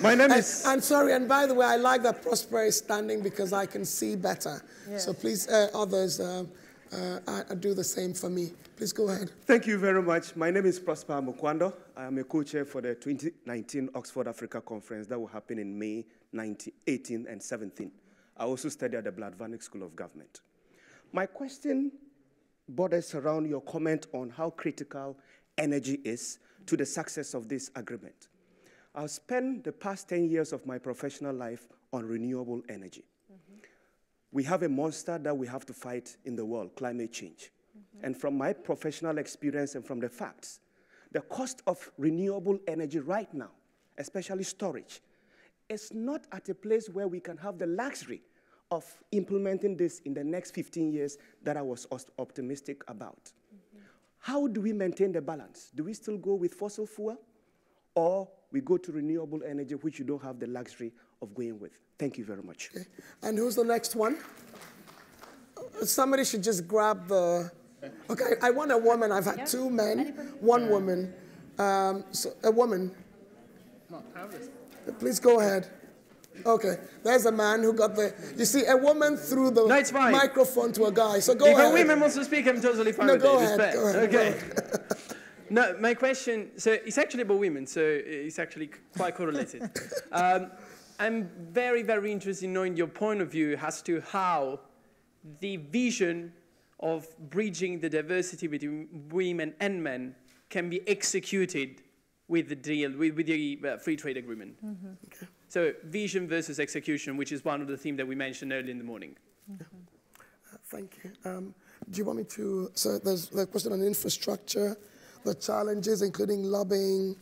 My name is... I'm sorry, and by the way, I like that Prosper is standing because I can see better. Yeah. So please, others, do the same for me. Please go ahead. Thank you very much. My name is Prosper Mukwando. I am a co-chair for the 2019 Oxford Africa Conference that will happen in May 18 and 17. I also study at the Bladvanik School of Government. My question borders around your comment on how critical energy is to the success of this agreement. I've spent the past 10 years of my professional life on renewable energy. Mm-hmm. We have a monster that we have to fight in the world, climate change. Mm-hmm. And from my professional experience and from the facts, the cost of renewable energy right now, especially storage, is not at a place where we can have the luxury of implementing this in the next 15 years that I was optimistic about. Mm-hmm. how do we maintain the balance? Do we still go with fossil fuel, or we go to renewable energy, which you don't have the luxury of going with? Thank you very much. Okay. And who's the next one? Somebody should just grab the... Okay, I want a woman. I've had two men, one woman. So a woman. Please go ahead. Okay, there's a man who got the... You see, a woman threw the microphone to a guy, so go ahead. If a woman wants to speak, I'm totally fine with it. Go ahead. Okay. No, my question, so it's actually about women, so it's actually quite correlated. I'm very, very interested in knowing your point of view as to how the vision of bridging the diversity between women and men can be executed with the deal, with the free trade agreement. Mm-hmm. Okay. So vision versus execution, which is one of the themes that we mentioned early in the morning. Mm-hmm. Thank you. Do you want me to, so there's the question on infrastructure, the challenges, including lobbying,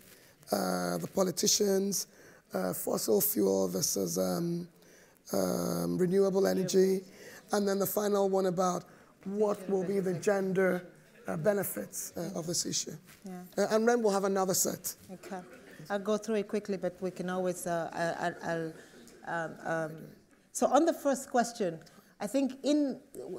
the politicians, fossil fuel versus renewable energy, and then the final one about what will be the gender benefits of this issue. Yeah. And then we'll have another set. Okay. I'll go through it quickly, but we can always, so on the first question, I think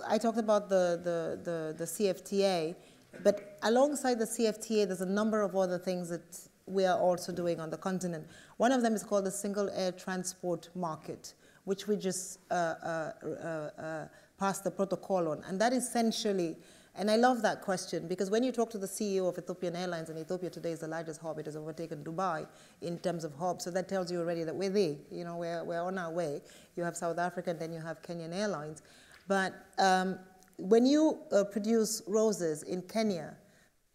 I talked about the CFTA, but alongside the CFTA, there's a number of other things that we are also doing on the continent. One of them is called the Single Air Transport Market, which we just passed the protocol on. And that essentially, and I love that question, because when you talk to the CEO of Ethiopian Airlines, and Ethiopia today is the largest hub, it has overtaken Dubai in terms of hubs, so that tells you already that we're there, you know, we're on our way. You have South Africa, and then you have Kenyan Airlines. But when you produce roses in Kenya,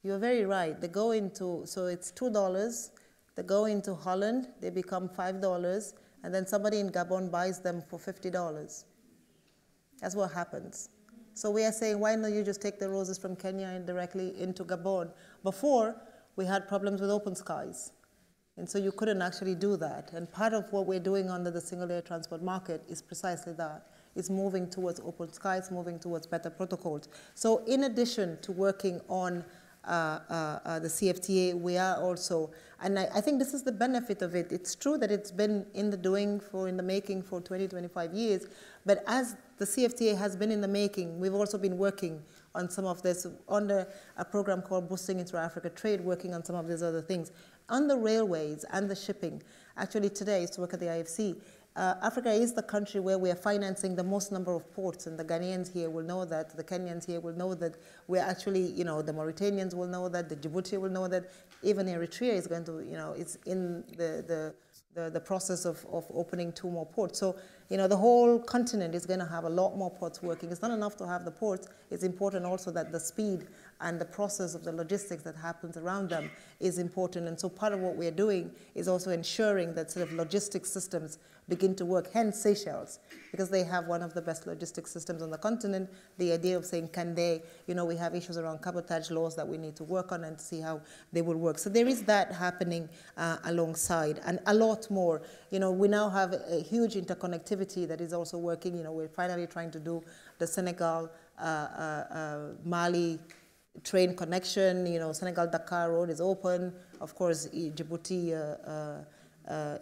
you're very right. They go into, so it's $2. They go into Holland. They become $5. And then somebody in Gabon buys them for $50. That's what happens. So we are saying, why don't you just take the roses from Kenya and directly into Gabon? Before, we had problems with open skies. And so you couldn't actually do that. And part of what we're doing under the single air transport market is precisely that. It's moving towards open skies, moving towards better protocols. So in addition to working on the CFTA, we are also, and I think this is the benefit of it. It's true that it's been in the making for 20, 25 years, but as the CFTA has been in the making, we've also been working on some of this under a program called Boosting Intra-Africa Trade, working on some of these other things. On the railways and the shipping, actually today I used to work at the IFC, Africa is the country where we are financing the most number of ports, and the Ghanaians here will know that, the Kenyans here will know that, we're actually, you know, the Mauritanians will know that, the Djibouti will know that, even Eritrea is going to, you know, it's in the process of opening 2 more ports. So, you know, the whole continent is going to have a lot more ports working. It's not enough to have the ports. It's important also that the speed and the process of the logistics that happens around them is important. And so part of what we're doing is also ensuring that sort of logistics systems begin to work, hence Seychelles, because they have one of the best logistics systems on the continent. The idea of saying, can they, you know, we have issues around cabotage laws that we need to work on and see how they will work. So there is that happening alongside, and a lot more. You know, we now have a huge interconnectivity that is also working. You know, we're finally trying to do the Senegal, Mali train connection. You know, Senegal-Dakar road is open. Of course, Djibouti,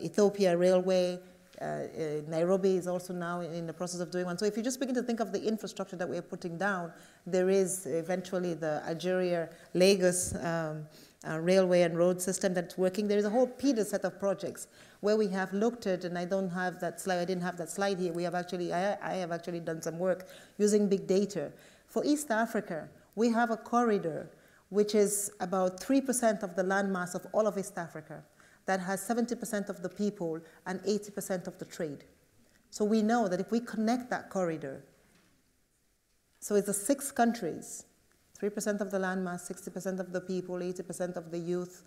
Ethiopia railway. Nairobi is also now in the process of doing one. So if you just begin to think of the infrastructure that we're putting down, there is eventually the Algeria-Lagos railway and road system that's working. There is a whole PIDA set of projects where we have looked at, and I don't have that slide, I didn't have that slide here. We have actually, I have actually done some work using big data. For East Africa, we have a corridor which is about 3% of the landmass of all of East Africa, that has 70% of the people and 80% of the trade. So we know that if we connect that corridor, so it's the 6 countries, 3% of the landmass, 60% of the people, 80% of the youth,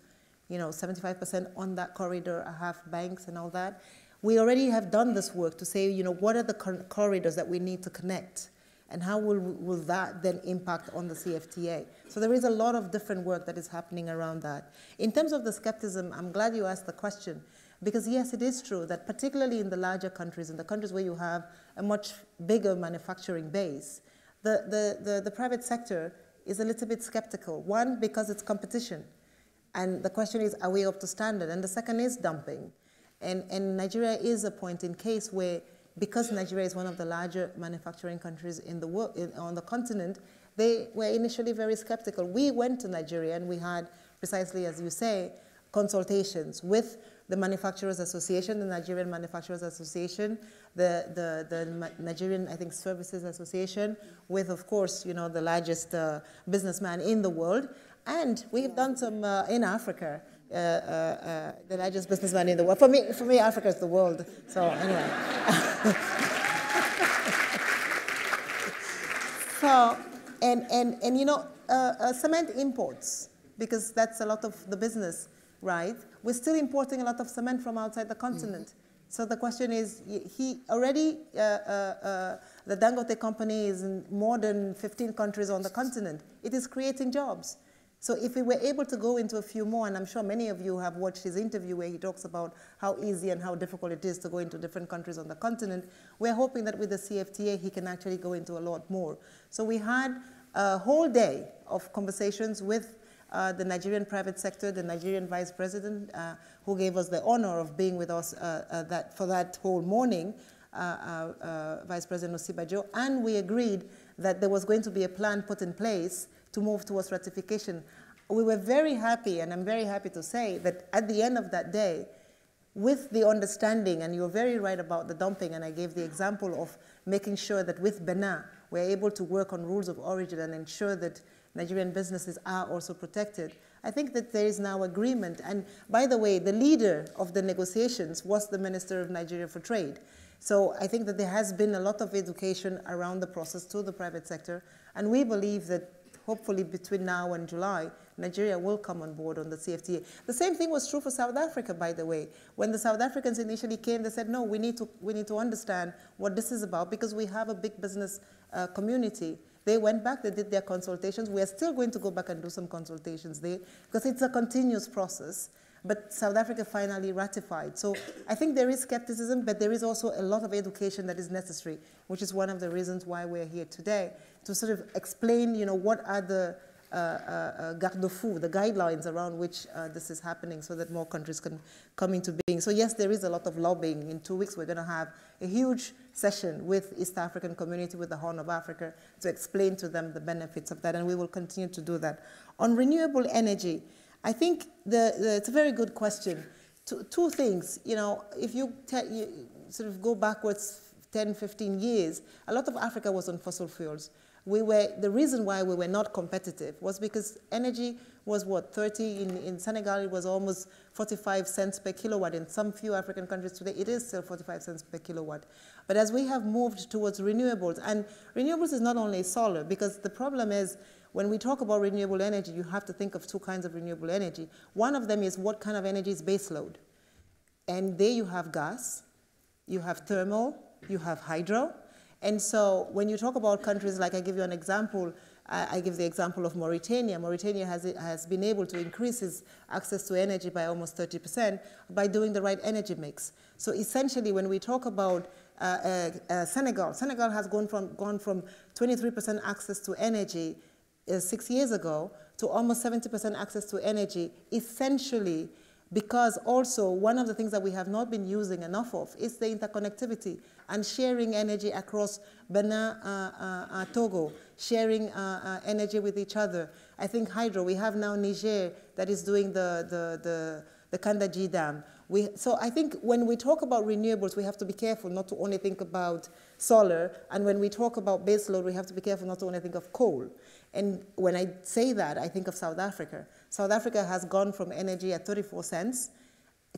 you know, 75% on that corridor have banks and all that. We already have done this work to say, you know, what are the corridors that we need to connect? And how will that then impact on the CFTA? So there is a lot of different work that is happening around that. In terms of the skepticism, I'm glad you asked the question, because yes, it is true that particularly in the larger countries, in the countries where you have a much bigger manufacturing base, the private sector is a little bit skeptical. One, because it's competition. And the question is, are we up to standard? And the second is dumping. And Nigeria is a point in case where, because Nigeria is one of the larger manufacturing countries in the world, on the continent, they were initially very skeptical. We went to Nigeria and we had, precisely as you say, consultations with the Manufacturers Association, the Nigerian Manufacturers Association, the Nigerian, I think, Services Association, with, of course, you know, the largest businessman in the world. And we've done some in Africa. The largest businessman in the world. For me, Africa is the world. So anyway. So, and you know, cement imports, because that's a lot of the business, right? We're still importing a lot of cement from outside the continent. So the question is, the Dangote company is in more than 15 countries on the continent. It is creating jobs. So if we were able to go into a few more, and I'm sure many of you have watched his interview where he talks about how easy and how difficult it is to go into different countries on the continent, we're hoping that with the CFTA, he can actually go into a lot more. So we had a whole day of conversations with the Nigerian private sector, the Nigerian vice president, who gave us the honor of being with us for that whole morning, Vice President Osibajo, and we agreed that there was going to be a plan put in place to move towards ratification. We were very happy, and I'm very happy to say that at the end of that day, with the understanding, and you're very right about the dumping, and I gave the example of making sure that with Benin, we're able to work on rules of origin and ensure that Nigerian businesses are also protected. I think that there is now agreement. And by the way, the leader of the negotiations was the Minister of Nigeria for Trade. So I think that there has been a lot of education around the process to the private sector, and we believe that hopefully between now and July, Nigeria will come on board on the CFTA. The same thing was true for South Africa, by the way. When the South Africans initially came, they said, no, we need to understand what this is about because we have a big business community. They went back, they did their consultations. We are still going to go back and do some consultations there because it's a continuous process. But South Africa finally ratified. So I think there is skepticism, but there is also a lot of education that is necessary, which is one of the reasons why we're here today, to sort of explain, you know, what are the garde-fous, the guidelines around which this is happening so that more countries can come into being. So yes, there is a lot of lobbying. In 2 weeks, we're going to have a huge session with East African community, with the Horn of Africa, to explain to them the benefits of that, and we will continue to do that. On renewable energy, I think it's a very good question. Two things, you know, if you sort of go backwards 10, 15 years, a lot of Africa was on fossil fuels. The reason why we were not competitive was because energy was what, 30, in Senegal it was almost 45 cents per kilowatt. In some few African countries today, it is still 45 cents per kilowatt. But as we have moved towards renewables, and renewables is not only solar, because the problem is, when we talk about renewable energy, you have to think of two kinds of renewable energy. One of them is what kind of energy is baseload. And there you have gas, you have thermal, you have hydro. And so when you talk about countries, like I give you an example, I give the example of Mauritania. Mauritania has been able to increase its access to energy by almost 30% by doing the right energy mix. So essentially, when we talk about Senegal has gone from 23% access to energy 6 years ago to almost 70% access to energy, essentially because also one of the things that we have not been using enough of is the interconnectivity and sharing energy across Benin, Togo, sharing energy with each other. I think hydro, we have now Niger that is doing the Kandaji Dam. So I think when we talk about renewables, we have to be careful not to only think about solar, and when we talk about baseload, we have to be careful not to only think of coal. And when I say that, I think of South Africa. South Africa has gone from energy at 34 cents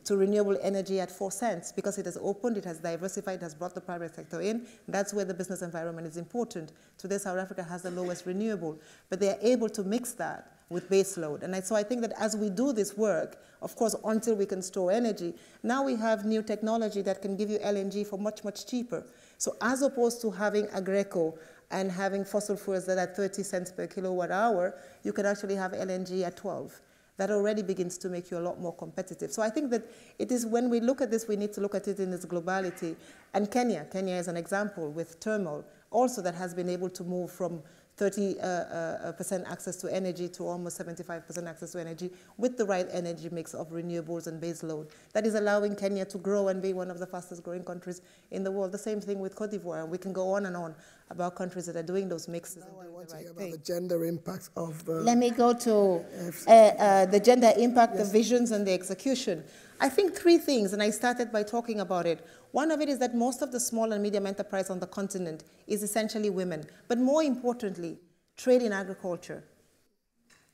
to renewable energy at 4 cents because it has opened, it has diversified, it has brought the private sector in. That's where the business environment is important. Today, South Africa has the lowest renewable, but they are able to mix that with baseload. And so I think that as we do this work, of course, until we can store energy, now we have new technology that can give you LNG for much, much cheaper. So as opposed to having Agreco and having fossil fuels that are 30 cents per kilowatt hour, you can actually have LNG at 12. That already begins to make you a lot more competitive. So I think that it is when we look at this, we need to look at it in its globality. And Kenya is an example with thermal, also that has been able to move from 30% access to energy to almost 75% access to energy with the right energy mix of renewables and base load. That is allowing Kenya to grow and be one of the fastest growing countries in the world. The same thing with Cote d'Ivoire. We can go on and on about countries that are doing those mixes. Now I want to hear about the gender impact of the... Let me go to the gender impact, the visions, and the execution. I think three things, and I started by talking about it. One of it is that most of the small and medium enterprise on the continent is essentially women, but more importantly, trade in agriculture.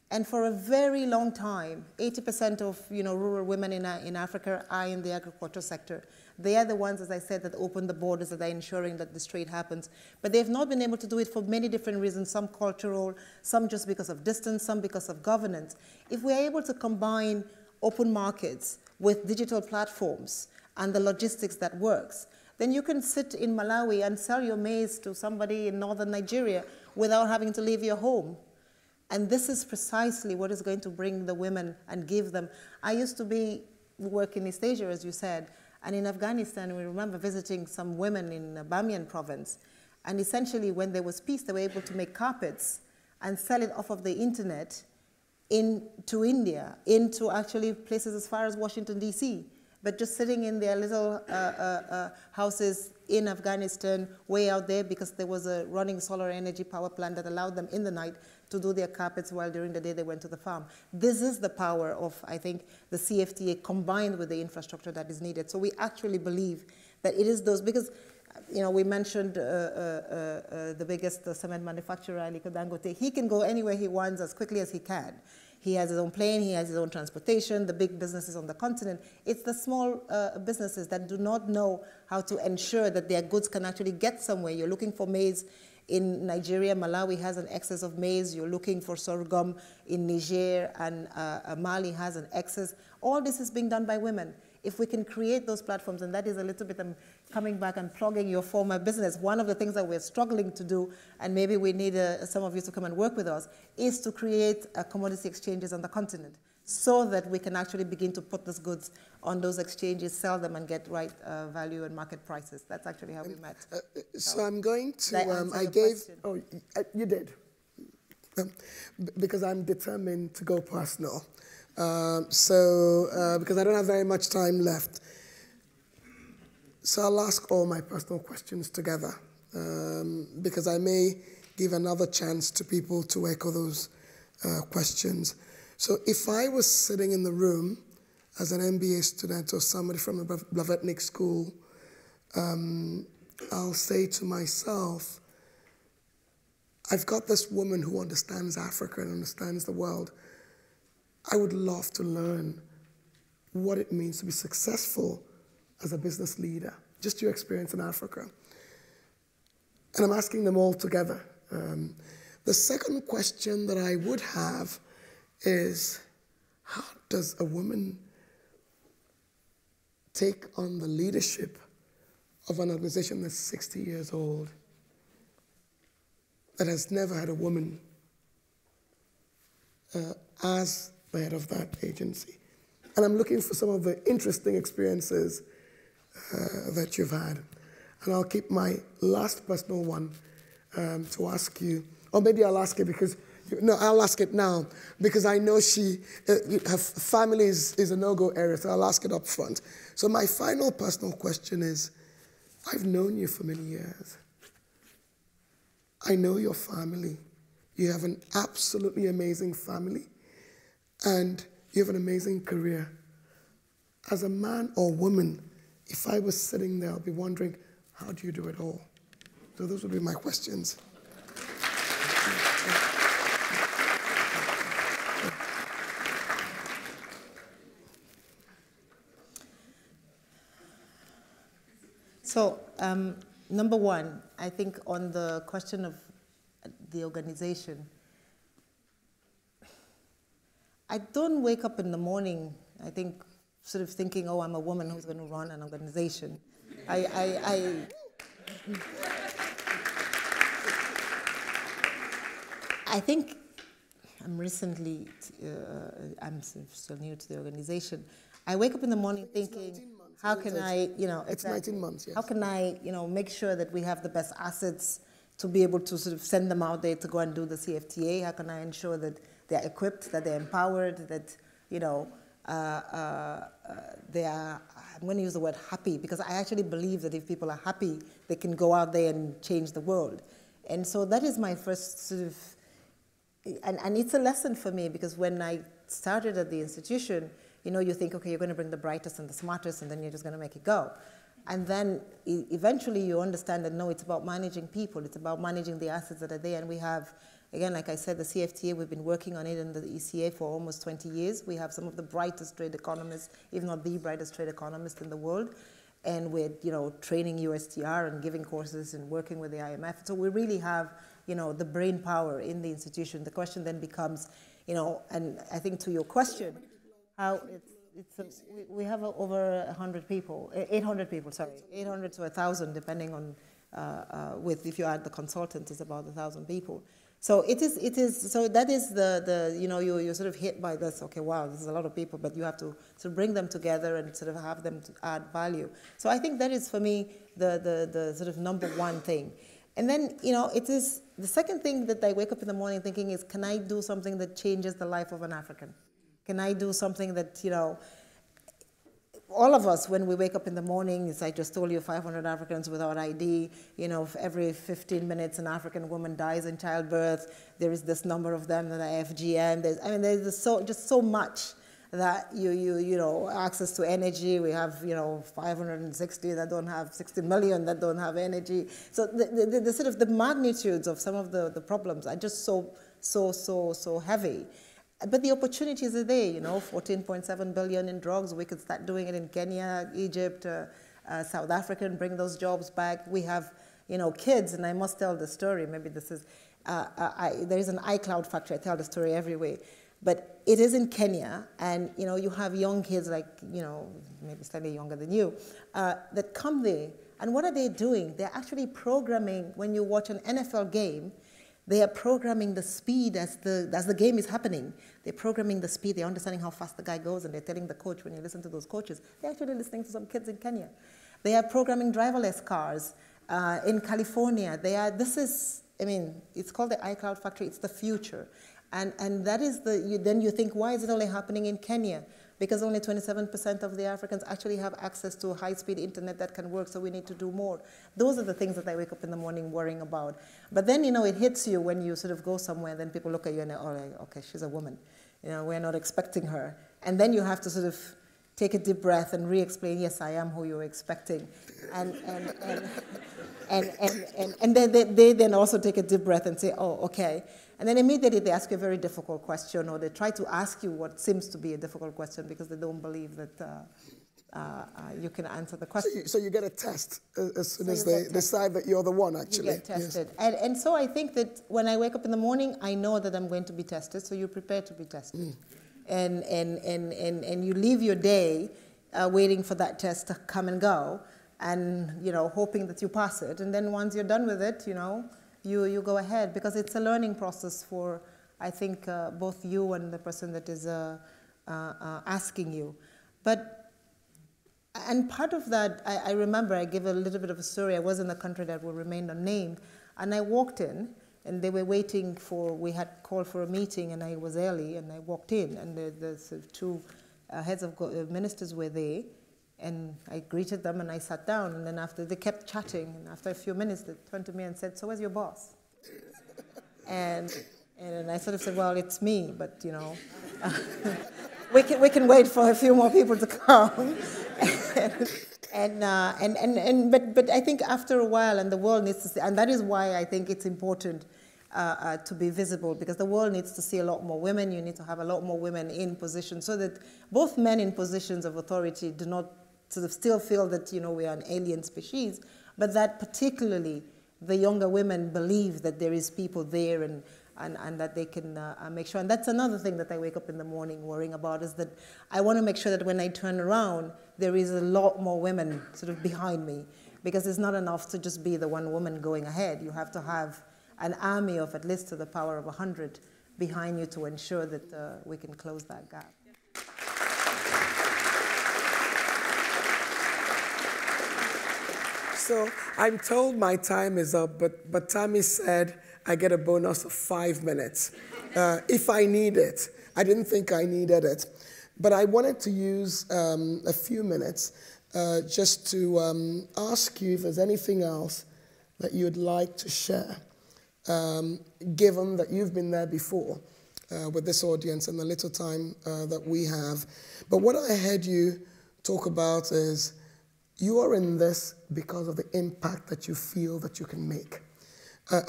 And for a very long time, 80% of rural women in Africa are in the agriculture sector. They are the ones, as I said, that open the borders, that are ensuring that this trade happens. But they've not been able to do it for many different reasons, some cultural, some just because of distance, some because of governance. If we're able to combine open markets with digital platforms and the logistics that works, then you can sit in Malawi and sell your maize to somebody in northern Nigeria without having to leave your home. And this is precisely what is going to bring the women and give them. I used to work in East Asia, as you said, and in Afghanistan, we remember visiting some women in Bamiyan province. And essentially, when there was peace, they were able to make carpets and sell it off of the internet into India, into actually places as far as Washington, D.C., but just sitting in their little houses in Afghanistan, way out there, because there was a running solar energy power plant that allowed them in the night to do their carpets while during the day they went to the farm. This is the power of, I think, the CFTA combined with the infrastructure that is needed. So we actually believe that it is those, because we mentioned the biggest cement manufacturer, Aliko Dangote. He can go anywhere he wants as quickly as he can. He has his own plane, he has his own transportation, the big businesses on the continent. It's the small businesses that do not know how to ensure that their goods can actually get somewhere. You're looking for maize in Nigeria. Malawi has an excess of maize. You're looking for sorghum in Niger, and Mali has an excess. All this is being done by women. If we can create those platforms, and that is a little bit, I'm coming back and plugging your former business, one of the things that we're struggling to do, and maybe we need some of you to come and work with us, is to create commodity exchanges on the continent so that we can actually begin to put those goods on those exchanges, sell them, and get right value and market prices. That's actually how we met. So I'm going to, I gave, you did, because I'm determined to go personal. Because I don't have very much time left. So I'll ask all my personal questions together, because I may give another chance to people to echo those questions. So if I was sitting in the room as an MBA student or somebody from a Blavatnik school, I'll say to myself, I've got this woman who understands Africa and understands the world. I would love to learn what it means to be successful as a business leader, just your experience in Africa. And I'm asking them all together. The second question that I would have is, how does a woman take on the leadership of an organization that's 60 years old, that has never had a woman as the head of that agency? And I'm looking for some of the interesting experiences that you've had. And I'll keep my last personal one to ask you, or maybe I'll ask it because, no, I'll ask it now, because I know her family is a no-go area, so I'll ask it up front. So my final personal question is, I've known you for many years. I know your family. You have an absolutely amazing family, and you have an amazing career. As a man or woman, if I was sitting there, I'd be wondering, how do you do it all? So those would be my questions. So, number one, I think on the question of the organization, I don't wake up in the morning, I think, sort of thinking, oh, I'm a woman who's going to run an organization. I think I'm still new to the organization. I wake up in the morning thinking, how can I, It's 19 months, yes. How can I, make sure that we have the best assets to be able to sort of send them out there to go and do the CFTA? How can I ensure that they're equipped, that they're empowered, that, you know, they are, I'm going to use the word happy, because I actually believe that if people are happy, they can go out there and change the world. And so that is my first sort of, and it's a lesson for me, because when I started at the institution, you know, you think, okay, you're going to bring the brightest and the smartest, and then you're just going to make it go. And then eventually you understand that, no, it's about managing people. It's about managing the assets that are there. And we have, again, like I said, the CFTA, we've been working on it in the ECA for almost 20 years. We have some of the brightest trade economists, if not the brightest trade economists in the world. And we're, you know, training USTR and giving courses and working with the IMF. So we really have, you know, the brain power in the institution. The question then becomes, you know, and I think to your question, how we have over 100 people, 800 people, sorry, 800 to 1,000, depending on, if you add the consultant, it's about 1,000 people. So so that is you know, you're sort of hit by this, okay, wow, this is a lot of people, but you have to sort of bring them together and sort of have them to add value. So I think that is, for me, the sort of number one thing. And then, you know, it is, the second thing that I wake up in the morning thinking is, can I do something that changes the life of an African? Can I do something that, you know, all of us, when we wake up in the morning, as I just told you, 500 Africans without ID, you know, every 15 minutes an African woman dies in childbirth. There is this number of them that are FGM. There's just so much that you know, access to energy. We have, you know, 560 that don't have, 60 million that don't have energy. So the sort of the magnitudes of some of the problems are just so heavy. But the opportunities are there, you know, 14.7 billion in drugs. We could start doing it in Kenya, Egypt, South Africa, and bring those jobs back. We have, you know, kids, and I must tell the story. Maybe this is, there is an iCloud factory. I tell the story every way. But it is in Kenya, and, you know, you have young kids like, you know, maybe slightly younger than you, that come there. And what are they doing? They're actually programming, when you watch an NFL game, they are programming the speed as the game is happening. They're programming the speed. They're understanding how fast the guy goes, and they're telling the coach, when you listen to those coaches, they're actually listening to some kids in Kenya. They are programming driverless cars in California. It's called the iCloud factory. It's the future. And that is then you think, why is it only happening in Kenya? Because only 27% of the Africans actually have access to high-speed internet that can work, so we need to do more. Those are the things that I wake up in the morning worrying about. But then, you know, it hits you when you sort of go somewhere, then people look at you and they're, oh, okay, she's a woman. You know, we're not expecting her. And then you have to sort of take a deep breath and re-explain, yes, I am who you're expecting. And then they then also take a deep breath and say, oh, okay. And then immediately they ask you a very difficult question, or they try to ask you what seems to be a difficult question because they don't believe that you can answer the question. So you get a test as soon as they decide that you're the one, actually. You get tested. Yes. And so I think that when I wake up in the morning, I know that I'm going to be tested, so you're prepared to be tested. And you leave your day waiting for that test to come and go, and, you know, hoping that you pass it. And then once you're done with it, you know, you go ahead, because it's a learning process for, I think, both you and the person that is asking you. And part of that, I remember, I give a little bit of a story. I was in a country that will remain unnamed, and I walked in, and they were waiting we had called for a meeting, and I was early, and I walked in, and the sort of two heads of ministers were there, and I greeted them, and I sat down, and then after, they kept chatting, and after a few minutes, they turned to me and said, so where's your boss? And I sort of said, well, it's me, but, you know, we can wait for a few more people to come. But I think after a while, and the world needs to see, and that is why I think it's important to be visible, because the world needs to see a lot more women. You need to have a lot more women in positions, so that both men in positions of authority do not sort of still feel that, you know, we are an alien species, but that particularly the younger women believe that there is people there, and that they can make sure. And that's another thing that I wake up in the morning worrying about, is that I want to make sure that when I turn around, there is a lot more women sort of behind me, because it's not enough to just be the one woman going ahead. You have to have an army of at least to the power of 100 behind you to ensure that we can close that gap. So I'm told my time is up, but Tammy said I get a bonus of 5 minutes if I need it. I didn't think I needed it. But I wanted to use a few minutes just to ask you if there's anything else that you'd like to share, given that you've been there before with this audience and the little time that we have. But what I heard you talk about is you are in this because of the impact that you feel that you can make.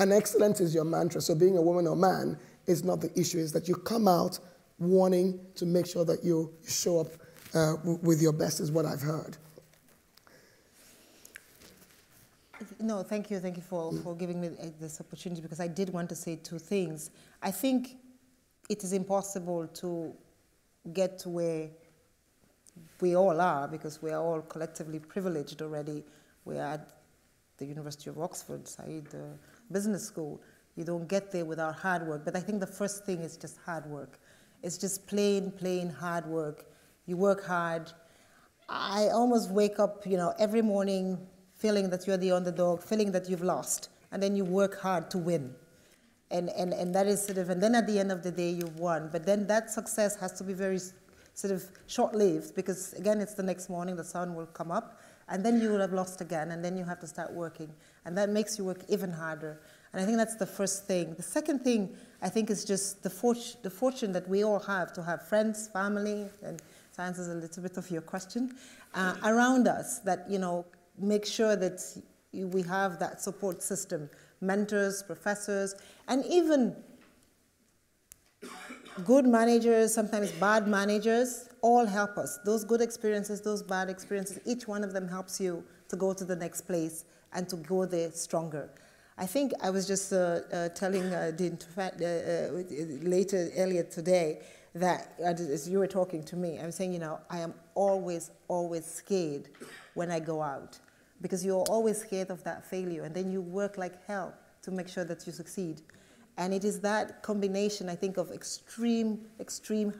And excellence is your mantra, so being a woman or man is not the issue, is that you come out wanting to make sure that you show up with your best is what I've heard. No, thank you for giving me this opportunity, because I did want to say two things. I think it is impossible to get to where we all are, because we are all collectively privileged already. We are at the University of Oxford, Said, the business school. You don't get there without hard work. But I think the first thing is just hard work. It's just plain hard work. You work hard. I almost wake up, every morning feeling that you're the underdog, feeling that you've lost, and then you work hard to win. And that is and then at the end of the day, you've won. But then that success has to be very short-lived, because again, it's the next morning, the sun will come up, and then you will have lost again, and then you have to start working. And that makes you work even harder. And I think that's the first thing. The second thing, I think, is just the fortune that we all have to have friends, family, and science is a little bit of your question, around us that, make sure that we have that support system, mentors, professors, and even good managers, sometimes bad managers, all help us. Those good experiences, those bad experiences, each one of them helps you to go to the next place and to go there stronger. I think I was just telling Dean earlier today that as you were talking to me, I was saying, I am always scared when I go out, because you're always scared of that failure, and then you work like hell to make sure that you succeed. And it is that combination, I think, of extreme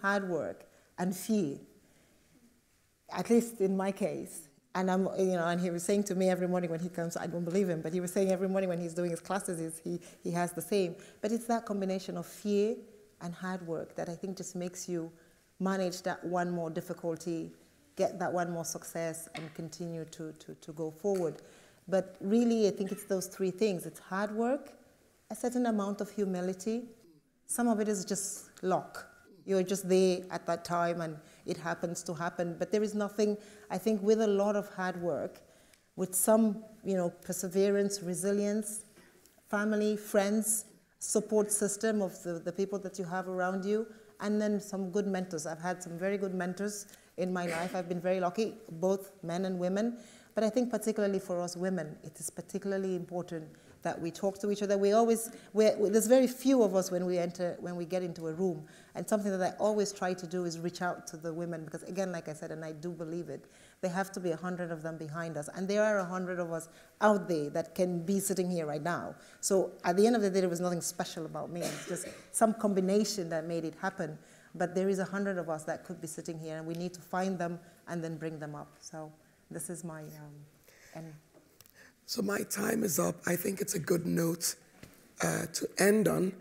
hard work and fear, at least in my case. And and he was saying to me every morning when he comes, I don't believe him, but he was saying every morning when he's doing his classes, he has the same. But it's that combination of fear and hard work that I think just makes you manage that one more difficulty, get that one more success, and continue to go forward. But really, I think it's those three things. It's hard work, a certain amount of humility. Some of it is just luck. You're just there at that time and it happens to happen. But there is nothing, I think, with a lot of hard work, with some, perseverance, resilience, family, friends, support system of the people that you have around you, and then some good mentors. I've had some very good mentors in my life. I've been very lucky, both men and women. But I think particularly for us women, it is particularly important that we talk to each other. There's very few of us when we get into a room. And something that I always try to do is reach out to the women, because again, like I said, and I do believe it, there have to be 100 of them behind us. And there are 100 of us out there that can be sitting here right now. So at the end of the day, there was nothing special about me. It's just some combination that made it happen. But there is 100 of us that could be sitting here, and we need to find them and then bring them up. So this is my end. So my time is up. I think it's a good note to end on.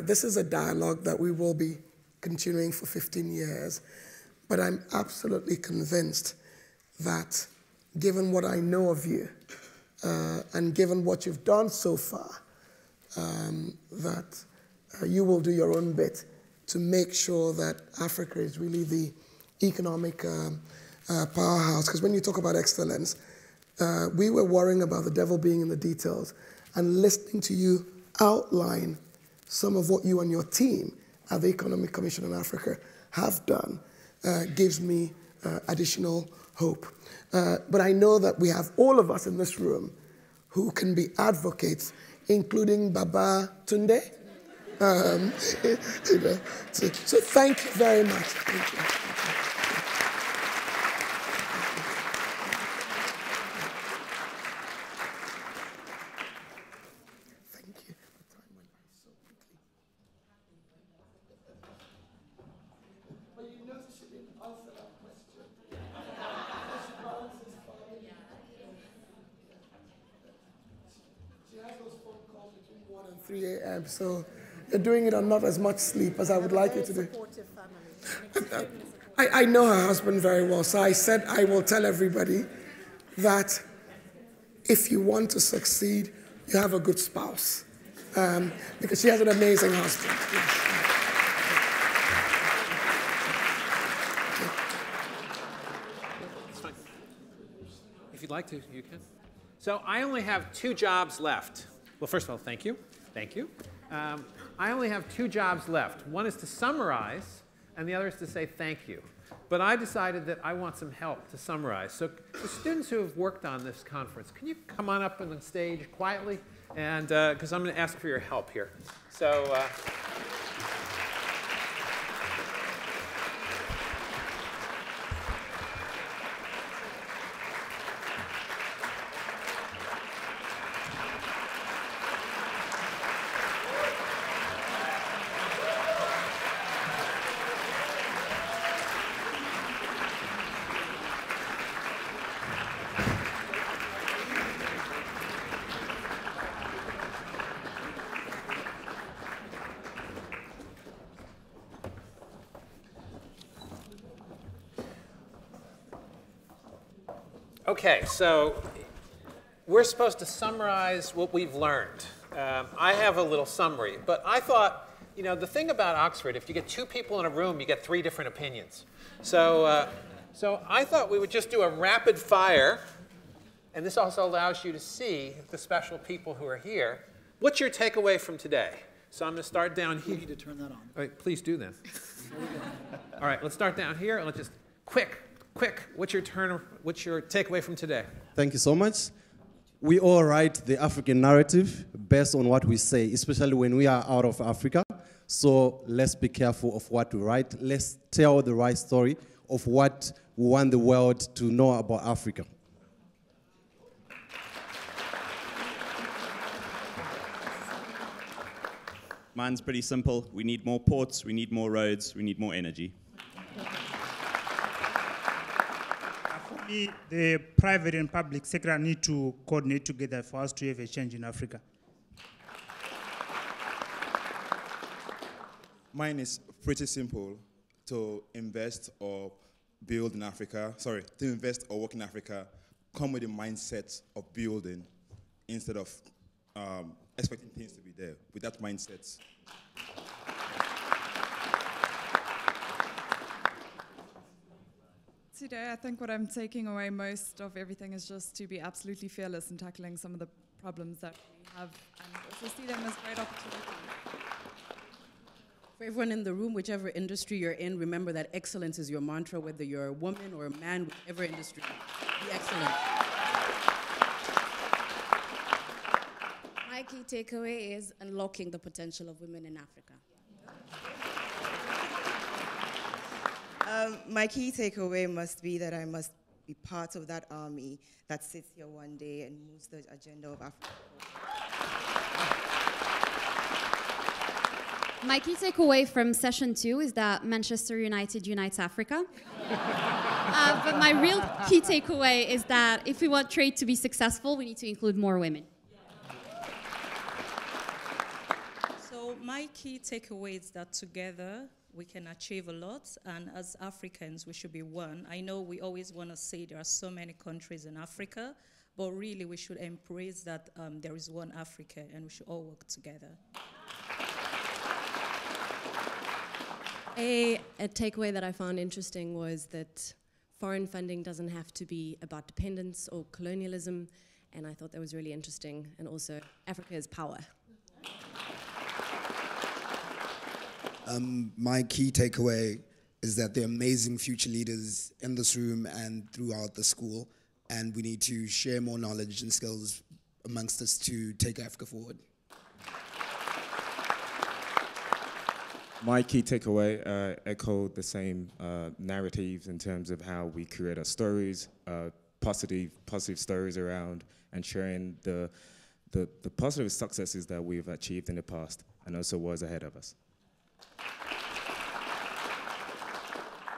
This is a dialogue that we will be continuing for 15 years, but I'm absolutely convinced that given what I know of you and given what you've done so far, that you will do your own bit to make sure that Africa is really the economic powerhouse. Because when you talk about excellence, we were worrying about the devil being in the details, and listening to you outline some of what you and your team at the Economic Commission on Africa have done gives me additional hope. But I know that we have all of us in this room who can be advocates, including Baba Tunde. So thank you very much. Thank you. 3 a.m., so you're doing it on not as much sleep as I would like you to do. I know her husband very well, so I said I will tell everybody that if you want to succeed, you have a good spouse, because she has an amazing husband. Yes. If you'd like to, you can. So I only have 2 jobs left. Well, first of all, thank you. Thank you. I only have 2 jobs left. One is to summarize, and the other is to say thank you. But I decided that I want some help to summarize. So the students who have worked on this conference, can you come on up on the stage quietly? And because I'm going to ask for your help here. So. Okay, so we're supposed to summarize what we've learned. I have a little summary, but I thought, you know, the thing about Oxford, if you get 2 people in a room, you get 3 different opinions. So I thought we would just do a rapid fire, and this also allows you to see the special people who are here. What's your takeaway from today? So I'm going to start down here. You need to turn that on. All right, please do then. All right, let's start down here, and let's just quick, what's your takeaway from today? Thank you so much. We all write the African narrative based on what we say, especially when we are out of Africa. So let's be careful of what we write. Let's tell the right story of what we want the world to know about Africa. Mine's pretty simple. We need more ports, we need more roads, we need more energy. The private and public sector need to coordinate together for us to have a change in Africa. Mine is pretty simple. To invest or build in Africa, to invest or work in Africa, come with the mindset of building instead of expecting things to be there. With that mindset. Today, I think what I'm taking away most of everything is just to be absolutely fearless in tackling some of the problems that we have and also see them as great opportunities. For everyone in the room, whichever industry you're in, remember that excellence is your mantra, whether you're a woman or a man, whichever industry. Be excellent. My key takeaway is unlocking the potential of women in Africa. My key takeaway must be that I must be part of that army that sits here one day and moves the agenda of Africa. My key takeaway from session 2 is that Manchester United unites Africa. But my real key takeaway is that if we want trade to be successful, we need to include more women. So my key takeaway is that together we can achieve a lot, and as Africans, we should be one. I know we always want to say there are so many countries in Africa, but really we should embrace that there is one Africa, and we should all work together. A takeaway that I found interesting was that foreign funding doesn't have to be about dependence or colonialism, and I thought that was really interesting, and also Africa is power. My key takeaway is that there are amazing future leaders in this room and throughout the school, and we need to share more knowledge and skills amongst us to take Africa forward. My key takeaway echoed the same narratives in terms of how we create our stories, positive stories around, and sharing the positive successes that we've achieved in the past and also what's ahead of us.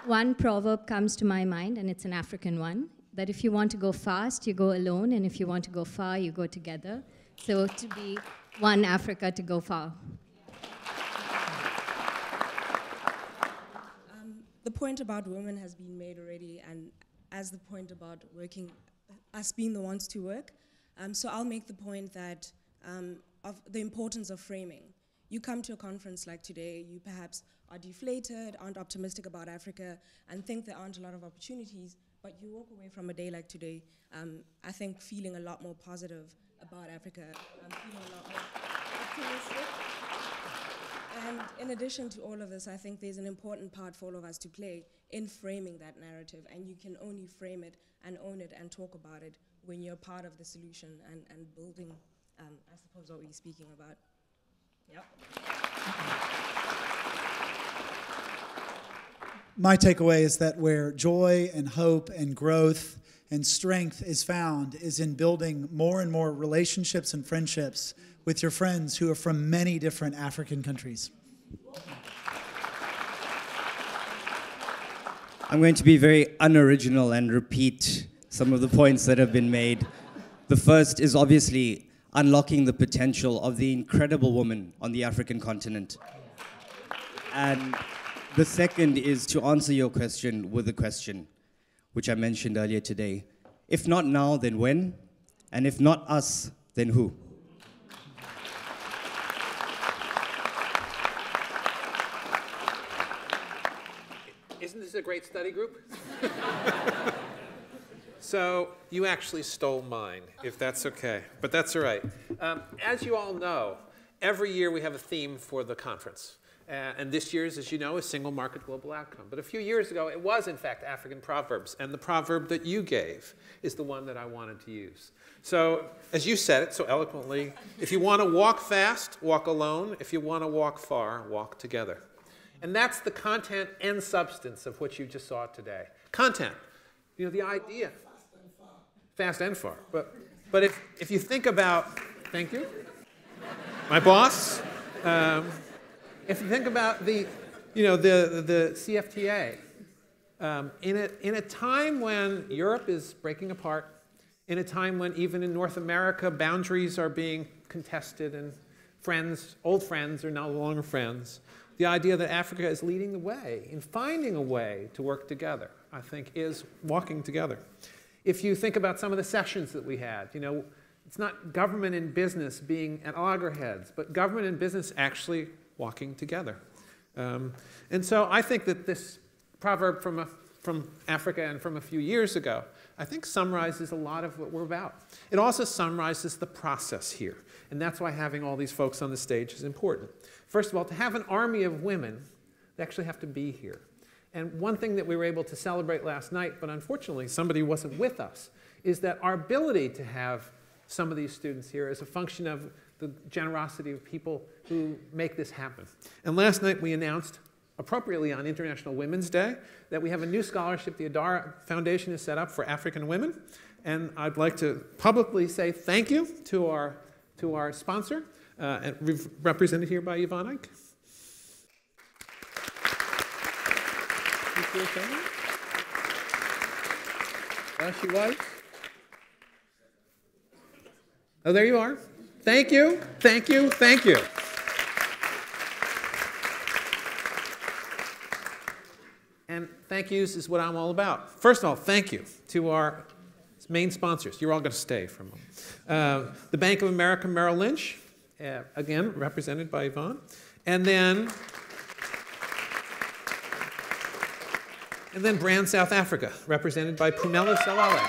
One proverb comes to my mind, and it's an African one, that if you want to go fast, you go alone, and if you want to go far, you go together. So to be one Africa to go far. The point about women has been made already, and as the point about working, us being the ones to work. So I'll make the point that of the importance of framing. You come to a conference like today, you perhaps are deflated, aren't optimistic about Africa, and think there aren't a lot of opportunities, but you walk away from a day like today, I think feeling a lot more positive about Africa, feeling a lot more optimistic. And in addition to all of this, I think there's an important part for all of us to play in framing that narrative, and you can only frame it and own it and talk about it when you're part of the solution and building, I suppose, what we're speaking about. Yep. My takeaway is that where joy and hope and growth and strength is found is in building more and more relationships and friendships with your friends who are from many different African countries. I'm going to be very unoriginal and repeat some of the points that have been made. The first is obviously unlocking the potential of the incredible woman on the African continent. And the second is to answer your question with a question, which I mentioned earlier today. If not now, then when? And if not us, then who? Isn't this a great study group? So you actually stole mine, if that's okay, but that's all right. As you all know, every year we have a theme for the conference. And this year's, as you know, is single market global outcome. But a few years ago, it was, in fact, African proverbs. And the proverb that you gave is the one that I wanted to use. So, as you said it so eloquently, if you want to walk fast, walk alone. If you want to walk far, walk together. And that's the content and substance of what you just saw today. Content, you know, the idea. Fast and far. But if you think about, thank you, my boss. If you think about the CFTA, in a time when Europe is breaking apart, in a time when even in North America boundaries are being contested and old friends are no longer friends, the idea that Africa is leading the way in finding a way to work together, I think, is walking together. If you think about some of the sessions that we had, you know, it's not government and business being at loggerheads, but government and business actually walking together. And so I think that this proverb from Africa and from a few years ago, I think summarizes a lot of what we're about. It also summarizes the process here. And that's why having all these folks on the stage is important. First of all, to have an army of women, they actually have to be here. And one thing that we were able to celebrate last night, but unfortunately somebody wasn't with us, is that our ability to have some of these students here is a function of the generosity of people who make this happen. And last night we announced, appropriately on International Women's Day, that we have a new scholarship the Adara Foundation has set up for African women. And I'd like to publicly say thank you to our sponsor, represented here by Yvonne Ike. She was. Oh, there you are. Thank you, thank you, thank you. And thank yous is what I'm all about. First of all, thank you to our main sponsors. You're all going to stay for a moment. The Bank of America Merrill Lynch, again, represented by Yvonne. And then Brand South Africa, represented by Punelo Salale.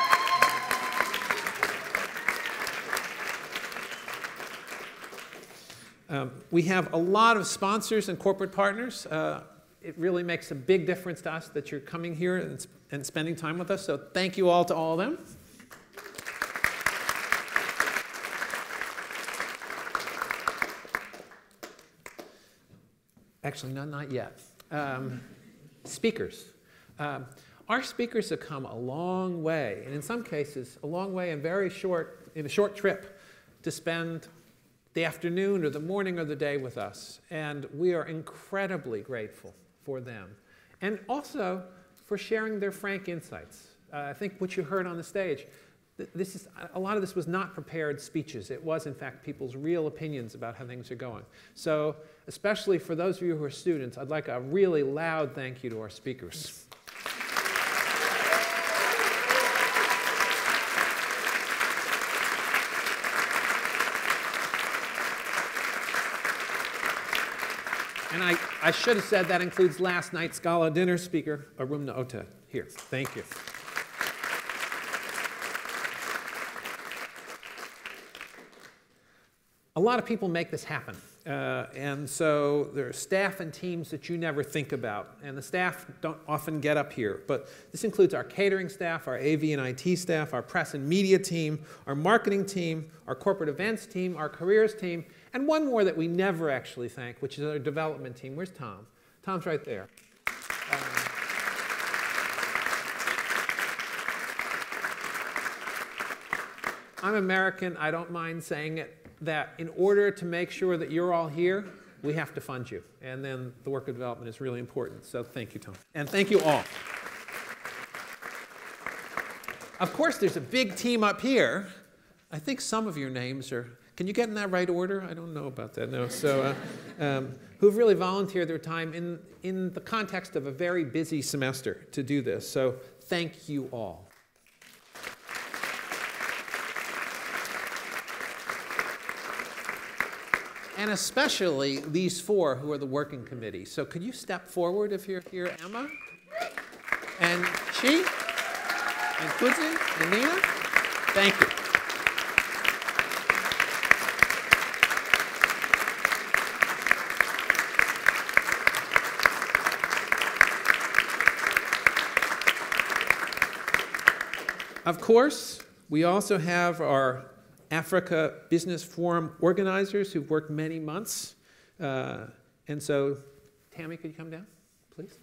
We have a lot of sponsors and corporate partners. It really makes a big difference to us that you're coming here and spending time with us, so thank you all to all of them. Actually, no, not yet. Speakers. Our speakers have come a long way, and in some cases, a long way in a short trip to spend the afternoon or the morning or the day with us. And we are incredibly grateful for them. And also for sharing their frank insights. I think what you heard on the stage, a lot of this was not prepared speeches. It was, in fact, people's real opinions about how things are going. So, especially for those of you who are students, I'd like a really loud thank you to our speakers. And I should have said that includes last night's gala dinner speaker, Arumna Ota, here. Thank you. A lot of people make this happen. And so there are staff and teams that you never think about. And the staff don't often get up here. But this includes our catering staff, our AV and IT staff, our press and media team, our marketing team, our corporate events team, our careers team, and one more that we never actually thank, which is our development team. Where's Tom? Tom's right there. I'm American. I don't mind saying it, that in order to make sure that you're all here, we have to fund you. And then the work of development is really important. So thank you, Tom. And thank you all. Of course, there's a big team up here. I think some of your names are, can you get in that right order? I don't know about that, no. So, who've really volunteered their time in the context of a very busy semester to do this. So thank you all. And especially these four who are the working committee. So could you step forward if you're here, Emma? And Chi? And Kudzi? And Nina? Thank you. Of course, we also have our Africa Business Forum organizers who've worked many months. And so, Tammy, could you come down, please?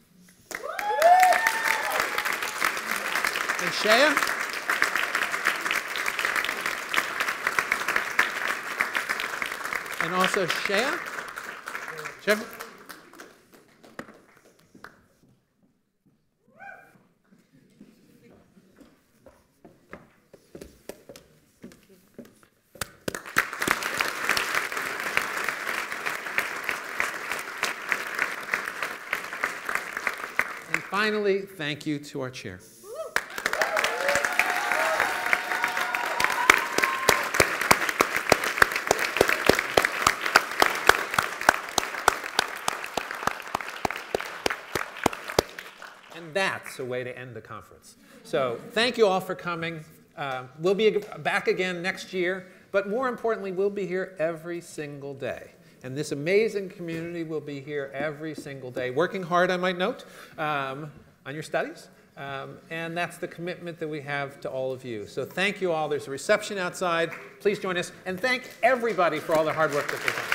And Shea? And also Shea? Shea? Finally, thank you to our chair. And that's a way to end the conference. So thank you all for coming. We'll be back again next year, but more importantly, we'll be here every single day. And this amazing community will be here every single day, working hard, I might note, on your studies. And that's the commitment that we have to all of you. So thank you all. There's a reception outside. Please join us. And thank everybody for all the hard work that they've done.